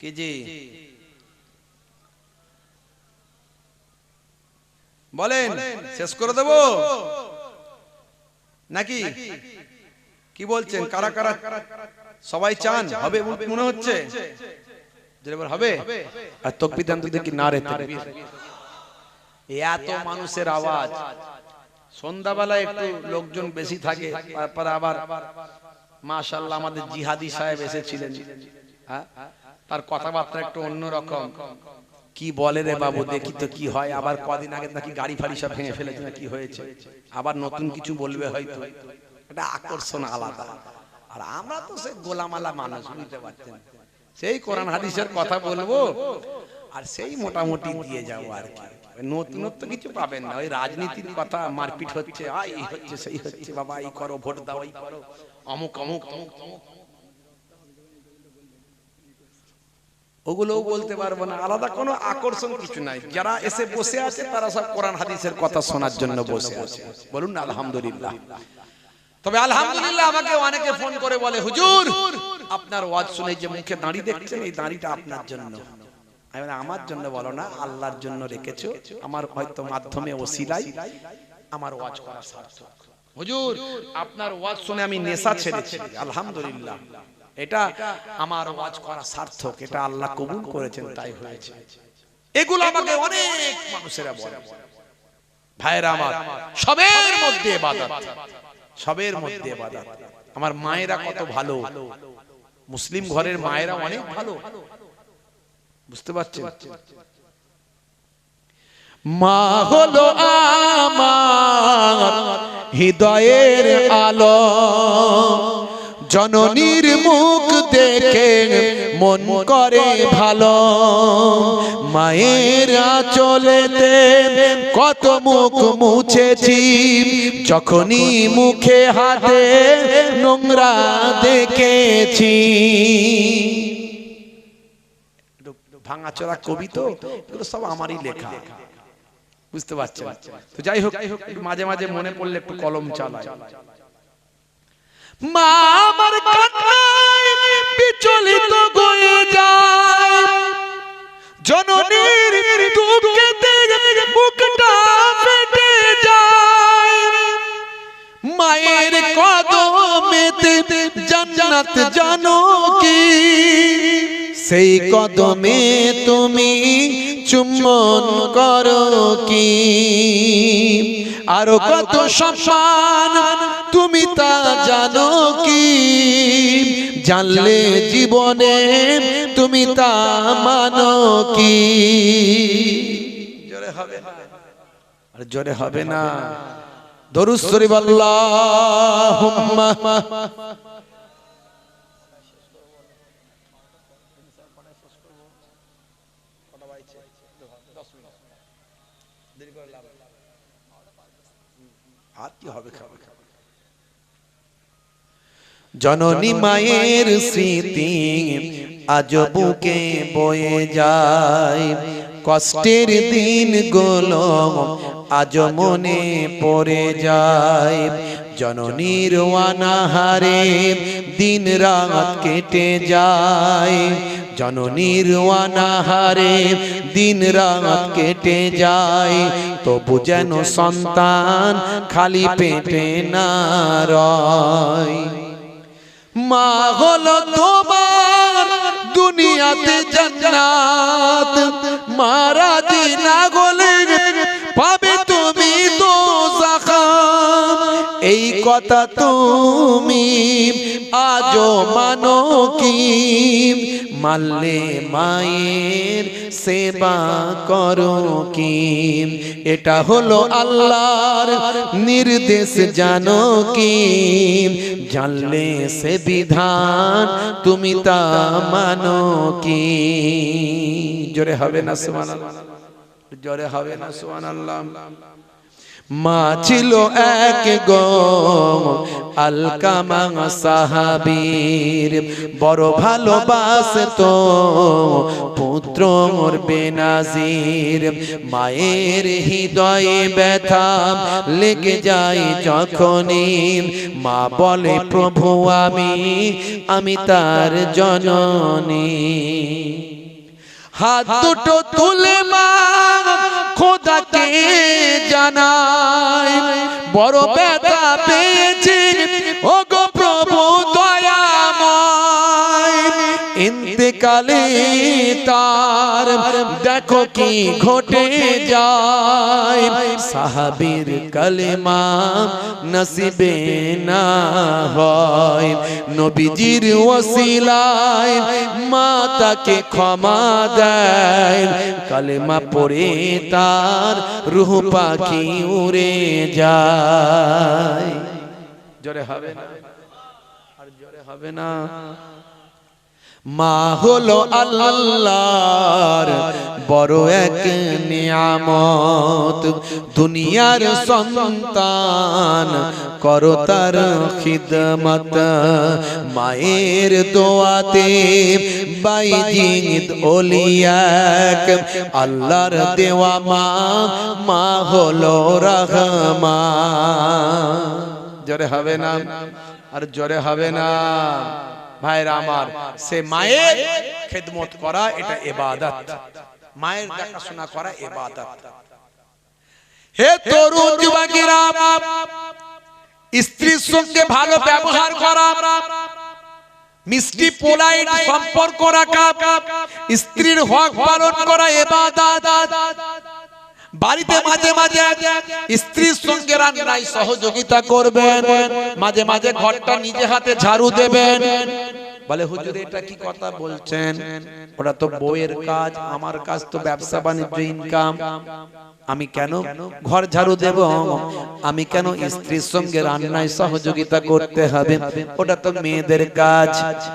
কি জি? বলেন শেষ করে দেব নাকি কি বলছেন? কারা কারা সবাই চান? হবে মনে হচ্ছে হবে। আর তাকবীর দেন তো দেখি, নারে তাকবীর। এত মানুষের আওয়াজ, সন্ধ্যাবেলা একটু লোকজন বেশি থাকে, তারপর আবার মাশাআল্লাহ আমাদের জিহাদি সাহেব এসেছিলেন, হ্যাঁ, তার কথাবার্তা একটু অন্যরকম। কি বলে রে বাবু, দেখি তো কি হয়। আবার কদিন আগে নাকি গাড়ি ফাড়ি সব ভেঙে ফেলেছে না, কি হয়েছে? আবার নতুন কিছু বলবে হয়তো, এটা আকর্ষণ আলাদা। আর আমরা তো সেই গোলামালা মানুষ, বুঝতে পারছেন, সেই কোরআন হাদিসের কথা বলবো আর সেই মোটামুটি দিয়ে যাবো। আর কি নতুনত্ব কিছু পাবেন না। ওই রাজনীতির কথা, মারপিট হচ্ছে, এই হচ্ছে সেই হচ্ছে, বাবা এই করো, ভোট দাও, এই করো, অমুক অমুক অমুক অমুক, ওগুলোও বলতে পারবো না। আলাদা কোনো আকর্ষণ কিছু নাই। যারা এসে বসে আছে তারা সব কোরআন হাদিসের কথা শোনার জন্য বসে আছে। বলুন না আলহামদুলিল্লাহ। তবে আলহামদুলিল্লাহ আমাকে অনেকে ফোন করে বলে, হুজুর আপনার ওয়াজ শুনে যে মুখে দাঁড়ি দেখছেন, এই দাঁড়িটা আপনার জন্য। আমি বলি, আমার জন্য বলো না, আল্লাহর জন্য রেখেছো। আমার হয়তো মাধ্যমে ওসিলাই আমার ওয়াজ করা সার্থক। হুজুর আপনার ওয়াজ শুনে আমি নেশা ছেড়েছি, আলহামদুলিল্লাহ, এটা আমার ওয়াজ করা সার্থক, এটা আল্লাহ কবুল করেছেন, তাই হয়েছে। এগুলো আমাকে অনেক মানুষেরা বলে। ভাইরা আমার, সবের মধ্যে ইবাদত, সবের মধ্যে ইবাদত। আমার মায়েরা কত ভালো, মুসলিম ঘরের মায়েরা অনেক ভালো, বুঝতে পারছেন? মা হলো আমার হৃদয়ের আলো, জননীর মুখ দেখে মন করে ভালো। মায়ের আঁচলেতে কত মুখ মুছেছি, যখনই মুখে হাতে নোংরা দেখেছি। ভাঙাচোরা কবি তো, এগুলো সব আমারই লেখা, বুঝতে পারছেন? তো যাই হোক, মাঝে মাঝে মনে পড়লে একটু কলম চালাই। মা আমার কান্নায় বিচলিত হয়ে যায়, জননীর দুঃখেতে বুকটা ফেটে যায়। মায়ের কদমেতে জান্নাত জানো কি, সেই কদমে তুমি চুম্বন করো কি। আরো কত সম্মান তুমি তা জানো কি, জানলে জীবনে তুমি তা মানো কি। জোরে হবে না, আর জোরে হবে না। দরুদ শরীফ আল্লাহুম্মা। জননী মায়ের স্মৃতি আজ বুকে বয়ে যায়, কষ্টের দিনগুলো আজ মনে পড়ে যায়। জননীর অনাহারে দিন রাত কেটে যায়, জননীর অনাহারে দিন রাত কেটে যায়। তবু যেন সন্তান খালি পেটে না রয়। মা হলো তোমার দুনিয়াতে জান্নাত, মারা দিনা গলে পাবে তুমি দোজখ। এই কথা তুমি আজও মানো কি, মানলে মায়ের সেবা করো কি। এটা হলো আল্লাহর নির্দেশ জানো কি, জানলে সে বিধান তুমি তা মানো কি। জোরে হবে না সুবহানাল্লাহ, জোরে হবে না সুবহানাল্লাহ। মা ছিল এক গো আলকামা সাহাবীর, বড় ভালোবাসতো পুত্র মোর বেনাজির। মায়ের হৃদয়ে ব্যথা লেগে যায় যখনই, মা বলে প্রভু আমি তার জননী। হাত দুটো তুলে মা খোদাকে জানাই বড় ব্যথা পেয়েছি ওগো প্রভু দয়াময় ইন্তেকালে তার দেখো কি ঘটে যায় সাহাবীর কালেমা নসিবে না হয় নবীজির ওসিলায় মা তাকে ক্ষমা দেয় কালেমা পড়ে তার রূহ পাখি উড়ে যায় জোরে হবে না আর জোরে হবে না মা হলো আল্লাহর বড় এক নিয়ামত দুনিয়ার সন্তান করো তার খিদমত মায়ের দোয়াতে বাইজিদ ওলিয়াক আল্লাহর দেওয়া মা হলো রহমান জোরে হবে না আর জোরে হবে না ভাইরা আমার সে মায়ের খেদমত করা এটা ইবাদত মায়ের দেখাশোনা করা ইবাদত হে তরুণ যুবকেরা স্ত্রীর সঙ্গে ভালো ব্যবহার করা মিষ্টি পোলাইট সম্পর্ক রাখা স্ত্রীর হক পালন করা ইবাদত বাড়িতে মাঝে মাঝে স্ত্রীর সঙ্গে রান্নায় সহযোগিতা করবেন মাঝে মাঝে ঘরটা নিজে হাতে ঝাড়ু দেবেন বলে হুজুর এটা কি কথা বলছেন ওটা তো বউয়ের কাজ আমার কাজ তো ব্যবসা বাণিজ্য ইনকাম আমি কেন ঘর ঝাড়ু দেব আমি কেন স্ত্রীর সঙ্গে রান্নায় সহযোগিতা করতে হবে ওটা তো মেয়েদের কাজ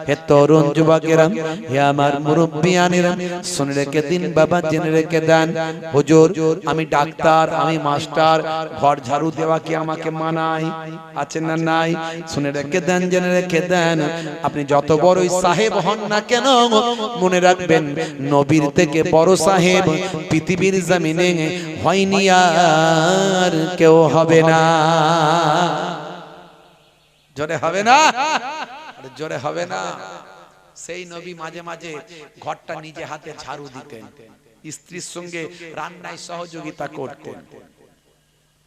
হে তরুণ যুবকেরা হে আমার মুরব্বিয়ানেরা শুনে রেখে দিন বাবা জেনে রেখে দেন হুজুর আমি ডাক্তার আমি মাস্টার ঘর ঝাড়ু দেওয়া কি আমাকে মানায় আছে না নাই শুনে রেখে দেন জেনে রেখে দেন আপনি যত বড়ই সাহেব হন না কেন মনে রাখবেন নবীর থেকে বড় সাহেব পৃথিবীর জমিনে হয়নি আর কেউ হবে না জোরে হবে না জোরে হবে না সেই নবী মাঝে মাঝে ঘরটা নিজে হাতে ঝাড়ু দিতেন স্ত্রীর সঙ্গে রান্নায় সহযোগিতা করতেন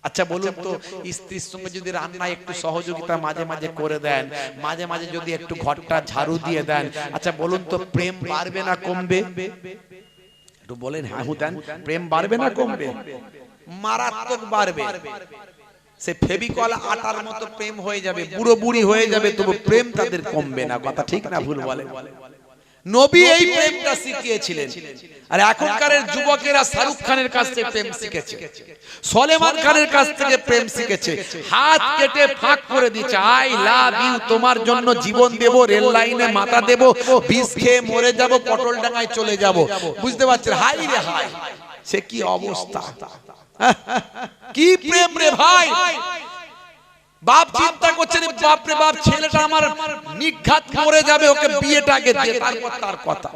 আচ্ছা বলুন তো স্ত্রীর সঙ্গে যদি রান্নায় একটু সহযোগিতা মাঝে মাঝে করে দেন মাঝে মাঝে যদি একটু ঘরটা ঝাড়ু দিয়ে দেন আচ্ছা বলুন তো প্রেম বাড়বে না কমবে একটু বলেন হ্যাঁ দেন প্রেম বাড়বে না কমবে মারাত্মক বাড়বে সে ফেভিকল আটার মতো প্রেম হয়ে যাবে বুড়ো বুড়ি হয়ে যাবে তবু প্রেম তাদের কমবে না কথা ঠিক না ভুল বলেন নবী এই প্রেমটা শিখিয়েছিলেন আর এখনকার যুবকেরা শাহরুখ খানের কাছ থেকে প্রেম শিখেছে সলেমান খানের কাছ থেকে প্রেম শিখেছে হাত কেটে ফাঁক করে দিচ্ছে আই লাভ ইউ তোমার জন্য জীবন দেব রেল লাইনে মাথা দেব বিষ খেয়ে মরে যাব পটল ডাঙায় চলে যাব বুঝতে পারছেন হাই রে হাই সে কি অবস্থা কি প্রেম রে ভাই বাপ চিন্তা করছে বাপ রে বাপ ছেলেটা আমার নিঘাত মরে যাবে ওকে বিয়েটা আগে দে তারপর তার কথা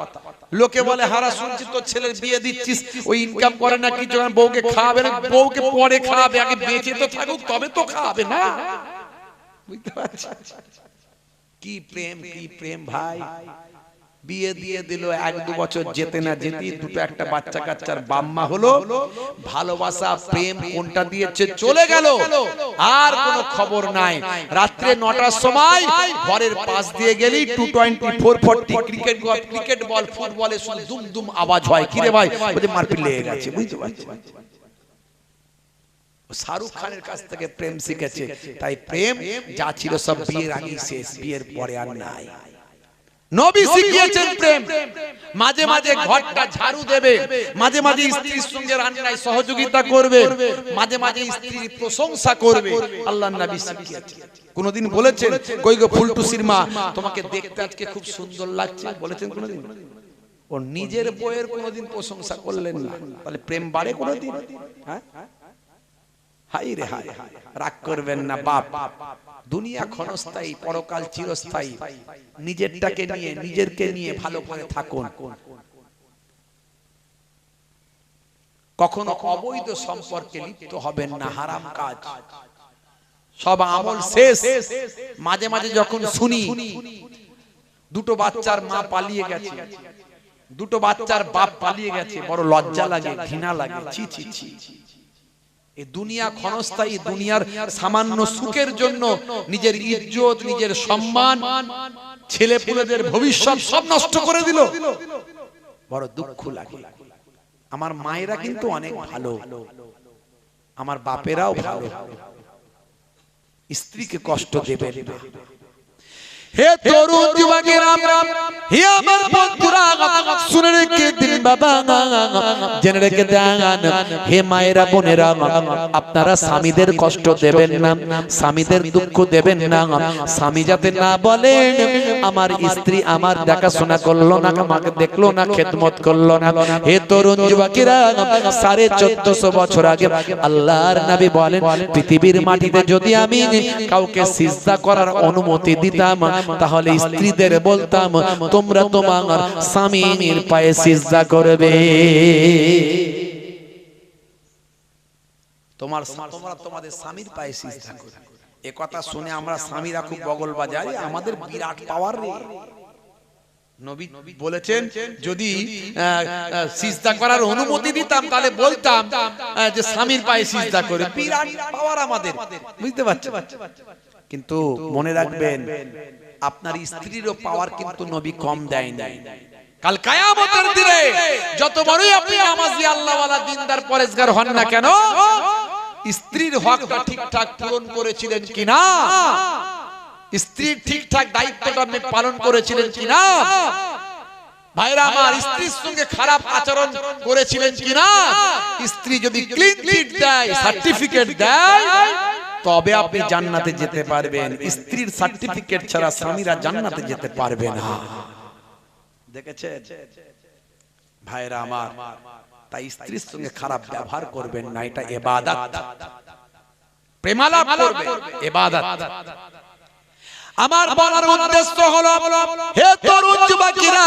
লোকে বলে হারা শুনছি তো ছেলের বিয়ে দিচ্ছিস ওই ইনকাম করে না কিছু বউকে খাওয়াবে না বউকে পরে খাওয়াবে আগে বেঁচে তো থাকুক তবে তো খাওয়াবে না বুঝতে পারছেন কি প্রেম ভাই বিয়ে দিয়ে দিল 1-2 বছর যেতে না যেতে দুটো একটা বাচ্চা কাচ্চার বাম্মা হলো ভালোবাসা প্রেম কোনটা দিয়েছে চলে গেল আর কোনো খবর নাই রাত্রে 9টার সময় ঘরের পাশ দিয়ে গেলি 220 440 ক্রিকেট বল ফুটবলে শুধু দুম দুম আওয়াজ হয় কি রে ভাই ওই যে মারপিট লেগে গেছে বুঝতে পারছেন শাহরুখ খানের কাছ থেকে প্রেম শিখেছে তাই প্রেম যা ছিল সব বিয়ের আগে শেষ বিয়ের পরে আর নাই নবী শিখিয়েছেন প্রেম মাঝে মাঝে ঘরটা ঝাড়ু দেবে মাঝে মাঝে স্ত্রীর সঙ্গে রান্নায় সহযোগিতা করবে মাঝে মাঝে স্ত্রীর প্রশংসা করবে আল্লাহর নবী শিখিয়েছেন কোনদিন বলেছেন কই গো ফুলটুসির মা তোমাকে দেখতে আজকে খুব সুন্দর লাগছে বলেছেন কোনদিন ও নিজের বউয়ের কোনদিন প্রশংসা করলেন না তাহলে প্রেম বাড়ে কোনদিন হ্যাঁ হাই রে হাই রাগ করবেন না বাপ দুনিয়া ক্ষণস্থায়ী পরকাল চিরস্থায়ী নিজেরটাকে নিয়ে নিজেরকে নিয়ে ভালো করে থাকুন কখনো অবৈধ সম্পর্কে লিপ্ত হবেন না হারাম কাজ সব আমল শেষ মাঝে মাঝে যখন শুনি দুটো বাচ্চার মা পালিয়ে গেছে দুটো বাচ্চার বাপ পালিয়ে গেছে বড় লজ্জা লাগে ঘৃণা লাগে ছি ছি ছি এই দুনিয়া ক্ষণস্থায়ী, দুনিয়ার সামান্য সুখের জন্য নিজের ইজ্জত, নিজের সম্মান, ছেলেপুলেদের ভবিষ্যৎ সব নষ্ট করে দিল। বড় দুঃখ লাগে। আমার মায়েরা কিন্তু অনেক ভালো, আমার বাপেরাও ভালো, স্ত্রীকে কষ্ট দেবেন না। হে তরুণ যুবকেরা, হে আমার বন্ধুরা, শুনে রেখে দিন বাবা, জেনে রেখে দেন। হে মায়েরা, বোনেরা, আপনারা স্বামীদের কষ্ট দেবেন না, স্বামীদের দুঃখ দেবেন না। স্বামী যাতে না বলেন আমার স্ত্রী আমার দেখাশোনা করলো না, আমাকে দেখলো না, খেদমত করলো না। হে তরুণ যুবকেরা, 1450 বছর আগে আল্লাহর নবী বলেন, পৃথিবীর মাটিতে যদি আমি কাউকে সিজদা করার অনুমতি দিতাম, তাহলে স্ত্রীদের বলতাম তোমরা তোমার স্বামীর পায়ে সিজদা করবে। তোমরা তোমাদের স্বামীর পায়ে সিজদা করবে। এ কথা শুনে আমরা স্বামীরা খুব বগল বাজাই, আমাদের বিরাট পাওয়ার রে। নবী বলেছেন যদি সিজদা করার অনুমতি দিতাম তাহলে বলতাম যে স্বামীর পায়ে সিজদা করে। বিরাট পাওয়ার আমাদের, বুঝতে পারছেন? কিন্তু মনে রাখবেন আপনার স্ত্রীরও পাওয়ার কিন্তু নবী কম দেয় নাই। কাল কিয়ামতের দিনে যত বড়ই আপনি নামাজি, আল্লাহওয়ালা, দিনদার, পরেজগার হন না কেন, স্ত্রীর হকটা ঠিকঠাক পূরণ করেছিলেন কিনা, স্ত্রীর ঠিকঠাক দায়িত্বটা আপনি পালন করেছিলেন কিনা, ভাইরা আমার স্ত্রীর সঙ্গে খারাপ আচরণ করেছিলেন কিনা, স্ত্রী যদি ক্লিন চিট দেয়, সার্টিফিকেট দেয়, তবে আপনি জান্নাতে যেতে পারবেন। স্ত্রীর সার্টিফিকেট ছাড়া স্বামীরা জান্নাতে যেতে পারবে না। দেখেছেন ভাইরা আমার? তাই স্ত্রীর সঙ্গে খারাপ ব্যবহার করবেন না, এটা ইবাদত। প্রেমালাপ করবে, ইবাদত। আমার বলার উদ্দেশ্য হলো, হে তরুণ যুবকেরা,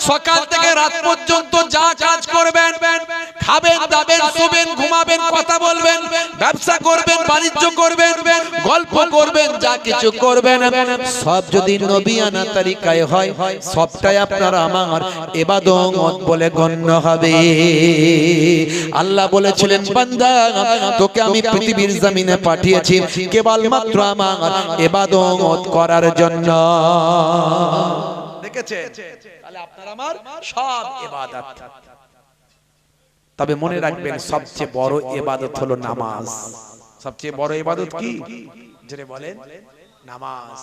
সকাল থেকে রাত পর্যন্ত যা কাজ করবেন, খাবেন, দাবেন, শুবেন, ঘুমাবেন, কথা বলবেন, ব্যবসা করবেন, বাণিজ্য করবেন, গল্প করবেন, যা কিছু করবেন, সব যদি নবিয়ানা তরিকায় হয়, সবটাই আপনার আমার ইবাদত বলে গণ্য হবে। আল্লাহ বলেছিলেন, বান্দা তোকে আমি পৃথিবীর জমিনে পাঠিয়েছি কেবলমাত্র আমার ইবাদত করার জন্য। দেখেছেন? তাহলে আপনার আমার সব ইবাদত। তবে মনে রাখবেন সবচেয়ে বড় ইবাদত হলো নামাজ। সবচেয়ে বড় ইবাদত কি? জেনে বলেন, নামাজ।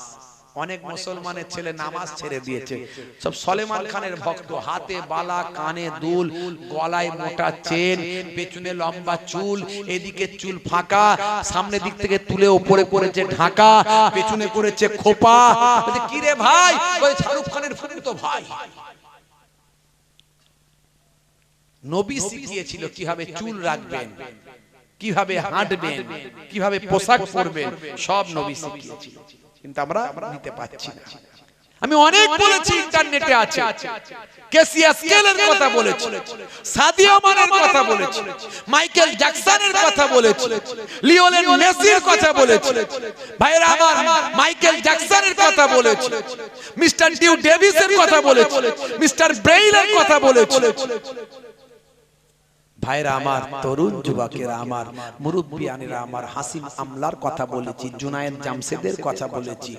অনেক মুসলমানের ছেলে নামাজ ছেড়ে দিয়েছে, সব সলেমান খানের ভক্ত, হাতে বালা, কানে দুল, গলায় মোটা চেন, পেছনে লম্বা চুল, এদিকে চুল ফাঁকা, সামনে দিক থেকে তুলে উপরে করেছে ঢাকা, পেছনে করেছে খোপা। বলছে কি রে ভাই? বলে শাহরুখ খানের ফোন তো ভাই। নবী শিখিয়েছিল কিভাবে চুল রাখবেন, কিভাবে হাঁটবেন, কিভাবে পোশাক পরবেন, সব নবী শিখিয়েছিল। কিন্তু আমরা নিতে পারছি না। আমি অনেক বলেছি, ইন্টারনেটে আছে, কেসিয়া স্কেলের কথা বলেছি, সাদিয়া মানের কথা বলেছি, মাইকেল জ্যাকসনের কথা বলেছি, লিওনেল মেসির কথা বলেছি। ভাইরা আমার, মাইকেল জ্যাকসনের কথা বলেছি, মিস্টার ডিউ ডেভিসের কথা বলেছি, মিস্টার ব্রেইলের কথা বলেছি। ভাইরা আমার, তরুণ যুবকেরা আমার, মুরব্বিয়ানেরা আমার, হাসিম আমলার কথা বলেছি, জুনায়েদ জামশেদের কথা বলেছি,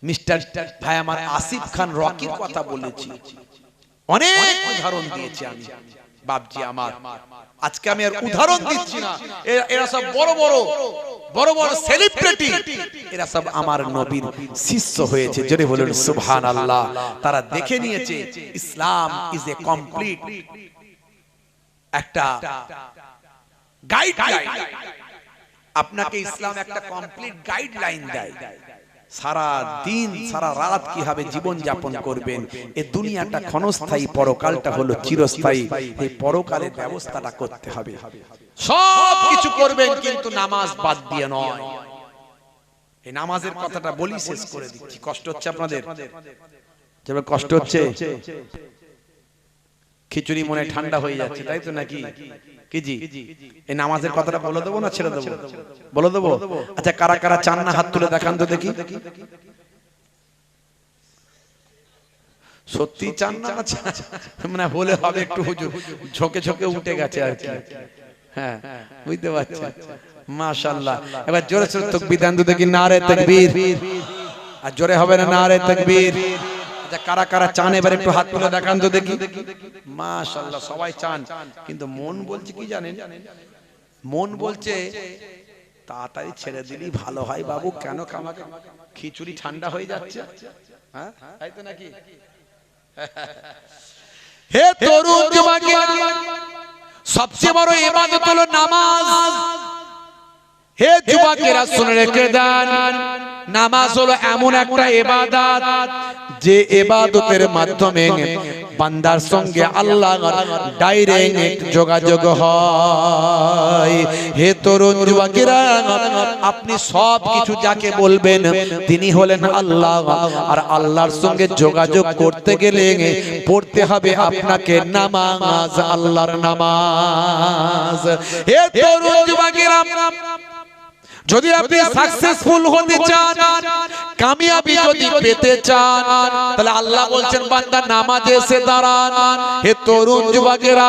মিস্টার ভাই আমার আসিফ খান রকির কথা বলেছি, অনেক উদাহরণ দিয়েছি আমি বাপজি আমার। আজকে আমি আর উদাহরণ দিচ্ছি না, এরা সব বড় বড় সেলিব্রিটি, এরা সব আমার নবীর শিষ্য হয়েছে। জোরে বলুন সুবহানাল্লাহ। তারা দেখে নিয়েছে ইসলাম ইজ এ কমপ্লিট একটা গাইডলাইন। আপনাকে ইসলাম একটা কমপ্লিট গাইডলাইন দেয়, সারা দিন সারা রাত কিভাবে জীবন যাপন করবেন। এই দুনিয়াটা ক্ষণস্থায়ী, পরকালটা হলো চিরস্থায়ী। এই পরকালের ব্যবস্থাটা করতে হবে। সব কিছু করবেন কিন্তু নামাজ বাদ দিয়ে নয়। এই নামাজের কথাটা বলি, শেষ করে দিচ্ছি। কষ্ট হচ্ছে আপনাদের? যেমন কষ্ট হচ্ছে, খিচুড়ি মনে ঠান্ডা হয়ে যাচ্ছে, তাই তো নাকি? কি জি, এই নামাজের কথাটা বলে দেবো না ছেড়ে দেবো? বলে দেবো। আচ্ছা, কারা কারা চান না হাত তুলে দেখান তো দেখি। সত্যি চান না? মানে হলে হবে একটু ঝোঁকে ঝোঁকে উঠে গেছে আর কি। হ্যাঁ বুঝতে পারছেন মাশাআল্লাহ এবার জোরে জোরে তাকবীর দেন তো দেখি নারে তাকবীর আর জোরে হবে না নারে তাকবীর আচ্ছা কারা কারা চান এবার একটু হাত তুলে দেখান তো দেখি মাশাআল্লাহ সবাই চান কিন্তু মন বলছে কি জানেন মন বলছে তাড়াতাড়ি ছেড়ে দিলেই ভালো হয় বাবু কেন কামাকে খিচুড়ি ঠান্ডা হয়ে যাচ্ছে হ্যাঁ তাই তো নাকি হে তরুণ যুবকেরা সবচেয়ে বড় ইবাদত হলো নামাজ হে যুবকেরা শুনে রেখে দেন নামাজ হলো এমন একটা ইবাদত যে ইবাদতের মাধ্যমে বান্দার সঙ্গে আল্লাহর ডাইরেক্ট যোগাযোগ হয় হে তরুণ যুবকেরা আপনি সব কিছু যাকে বলবেন তিনি হলেন আল্লাহ আর আল্লাহর সঙ্গে যোগাযোগ করতে গেলে পড়তে হবে আপনাকে নামাজ আল্লাহর নামাজ হে তরুণ যুবকেরা যদি আপনি সাকসেসফুল হতে চান কামিয়াবি যদি পেতে চান তাহলে আল্লাহ বলছেন বান্দা নামাজে এসে দাঁড়ান হে তরুণ যুবকেরা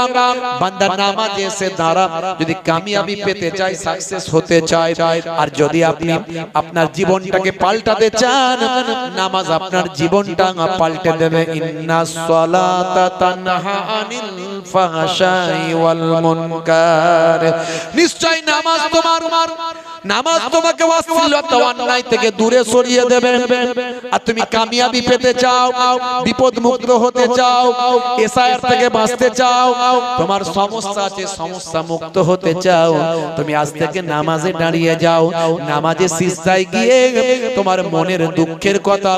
বান্দা নামাজে এসে দাঁড়ান যদি কামিয়াবি পেতে চাই সাকসেস হতে চায় আর যদি আপনি আপনার জীবনটাকে পাল্টাতে চান নামাজ আপনার জীবনটা পাল্টে দেবে ইন্নাস সালাতা তানহা আনিল ফাহশাই ওয়াল মুনকার নিশ্চয় নামাজ নামাজ তোমাকে অশ্লীলতা অন্যায় থেকে দূরে সরিয়ে দেবে আর তুমি কামিয়াবি পেতে চাও বিপদ মুক্ত হতে চাও এসআইআর থেকে বাঁচতে চাও তোমার সমস্যা আছে সমস্যা মুক্ত হতে চাও তুমি আজ থেকে নামাজে দাঁড়িয়ে যাও নামাজে সিজদায় গিয়ে তোমার মনের দুঃখের কথা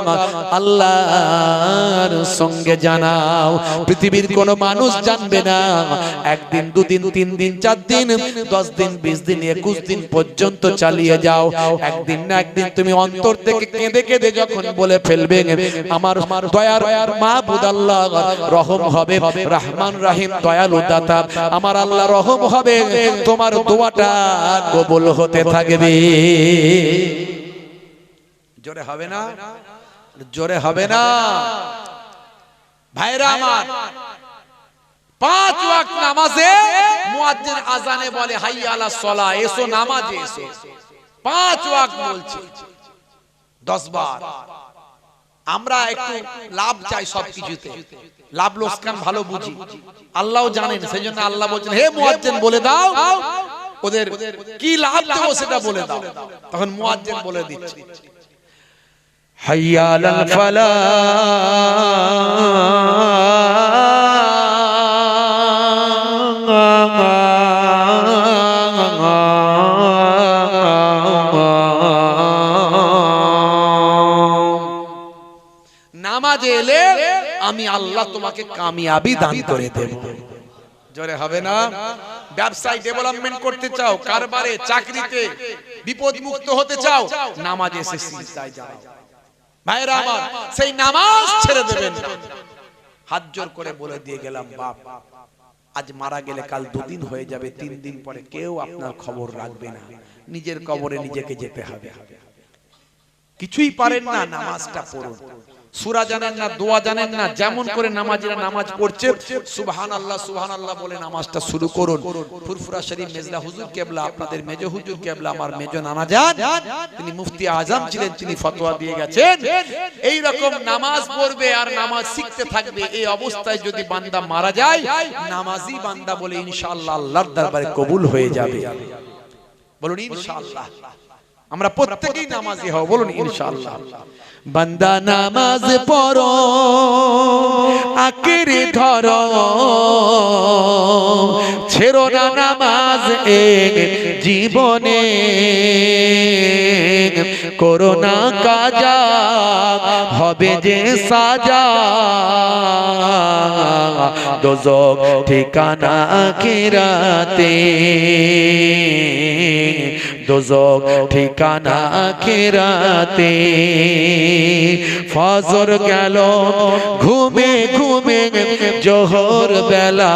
আল্লাহর সঙ্গে জানাও পৃথিবীর কোনো মানুষ জানবে না একদিন দুদিন তিন দিন চার দিন 10 দিন 20 দিন 21 দিন পর্যন্ত চালিয়ে যাও একদিন না একদিন তুমি অন্তর থেকে কেঁদে কেঁদে যখন বলে ফেলবে আমার দয়ার মাবুদ আল্লাহ রহম হবে রহমান রহিম দয়ালু দাতা আমার আল্লাহ রহম হবে তোমার দোয়াটা কবুল হতে থাকবে জোরে হবে না জোরে হবে না ভাইরা আমার 5 ওয়াক্ত নামাজে মুয়াজ্জিন আযানে বলে হাইয়া আলাস সালাহ এসো নামাজে এসো 5 ওয়াক্ত বলছে 10 বার আমরা একটু লাভ চাই সবকিছুতে লাভ লোকসান ভালো বুঝি আল্লাহও জানেন সেজন্য আল্লাহ বলেন হে মুয়াজ্জিন বলে দাও ওদের কি লাভ দেব সেটা বলে দাও তখন মুয়াজ্জিন বলে দিচ্ছে হাইয়া আলাল ফালাহ নামাজে এলে আমি আল্লাহ তোমাকে কামিয়াবি দান করে দেব জোরে হবে না ব্যবসায় ডেভেলপমেন্ট করতে চাও কারবারে চাকরিতে বিপদ মুক্ত হতে চাও নামাজে এসে সিজদায় যাও ভাইরা আমার সেই নামাজ ছেড়ে দেবেন না হাত জোর করে বলে দিয়ে গেলাম বাপ আজ মারা গেলে কাল 2 দিন হয়ে যাবে 3 দিন পরে কেউ আপনার খবর রাখবে না নিজের কবরে নিজেকে যেতে হবে কিছুই পারেন না নামাজটা পড়ুন সূরা জানেন না দোয়া জানেন না যেমন করে নামাজিরা নামাজ পড়ছে সুবহানাল্লাহ বলে নামাজটা শুরু করুন ফুরফুরা শরীফ মেজলা হুজুর কেবলা আপনাদের মেজো হুজুর কেবলা আমার মেজো নানা জান তিনি মুফতি আজম ছিলেন তিনি ফতোয়া দিয়ে গেছেন এই রকম নামাজ পড়বে আর নামাজ শিখতে থাকবে এই অবস্থায় যদি বান্দা মারা যায় নামাজি বান্দা বলে ইনশাআল্লাহ আল্লাহর দরবারে কবুল হয়ে যাবে বলুন ইনশাআল্লাহ আমরা প্রত্যেকই নামাজি হব বলুন ইনশাআল্লাহ বান্দা নামাজ পড়ো আঁকড়ে ধরো ছেড়ো না নামাজ জীবনে করো না কাজা হবে যে সাজা দোজখ ঠিকানা আখিরাতে দোজখ ঠিকানা আখিরাতে ফজর গেল ঘুমে ঘুমে জোহর বেলা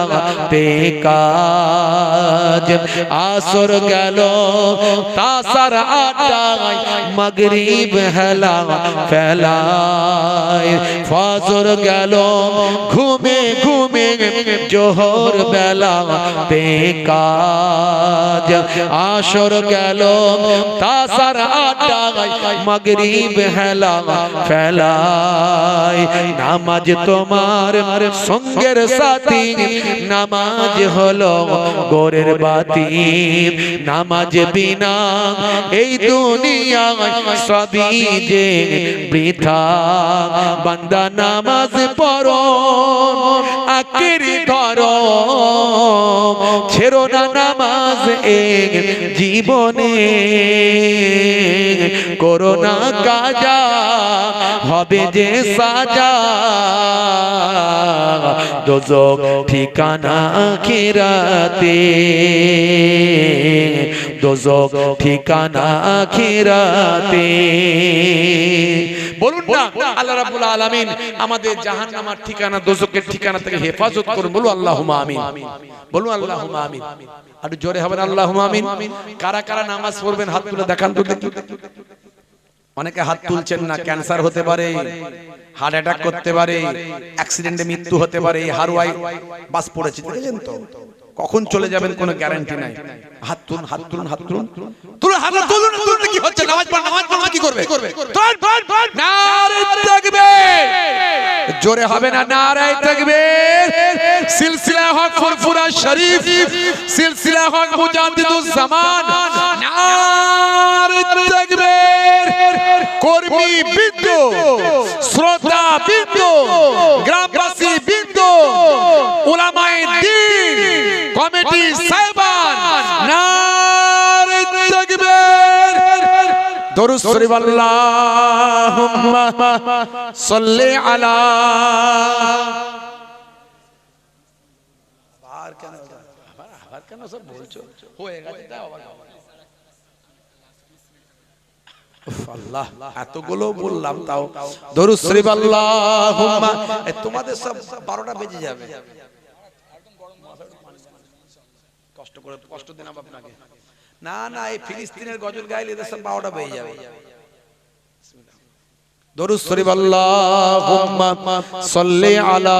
বেকাজ আসর গেল তাসার আড্ডায় মাগরিব হেলা ফেলায় ফজর গেল ঘুমে ঘুমে ঘুমে জোহর বেলা বেকাজ আসর গেল তাসার আড্ডায় মাগরিব হেলা ফেলায় নামাজ তোমার সঙ্গের সাথী নামাজ হলো গোরের বাতি নামাজ বিনা এই দুনিয়ায় সবই যে বৃথা বান্দা নামাজ পড়ো আকিরি ধরো ছেড়ো না নামাজ এক জীবনে করো না কাজা হবে যে সাজা দোজখ ঠিকানা আখিরাতে দোজখ ঠিকানা আখিরাতে বলুন না আল্লাহ রাব্বুল আলামিন আমাদের জাহান্নামের ঠিকানা দোজখের ঠিকানা থেকে হেফাজত করুন বলুন আল্লাহুম্মা আমিন বলুন আল্লাহুম্মা আমিন আর জোরে হবে আল্লাহুম্মা আমিন কারা কারা নামাজ পড়বেন হাত তুলে দেখান তো দেখি অনেকে হাত তুলছেন না ক্যান্সার হতে পারে হার্ট অ্যাটাক করতে পারে অ্যাক্সিডেন্টে মৃত্যু হতে পারে হারওয়াই বাস পড়েছে দেখেছেন তো কখন চলে যাবেন কোনো গ্যারান্টি নাই হাত তুলুন হাত তুলুন হাত তুলুন তুলুন হাত তুলুন তুলুন কি হচ্ছে নামাজ পড়া কি করবে নারে তাকবীর জোরে হবে না নারে তাকবীর সিলসিলা হক ফুরফুরা শরীফ সিলসিলা হক মুজাদ্দিদুজ জামান নারে তাকবীর কর্মী বিন্দু শ্রোতা বিন্দু গ্রামবাসী বিন্দু উলামায়ে দ্বীন কমিটি সাহেবান নারে তাকবীর দরুদ শরীফ আল্লাহুম্মা সাল্লি আলা আবার কেন সব বলছো হয়ে গেছে দাও আবার আল্লাহ এতগুলো বললাম তাও দরুদ শরীফ আল্লাহুম্মা তোমাদের সব 12টা বেজে যাবে কষ্ট করে কষ্ট দেন আপনাকে না না এই ফিলিস্তিনের গজল গাইলে এদের সব 12টা বেজে যাবে দরুদ শরীফ আল্লাহুম্মা সাল্লি আলা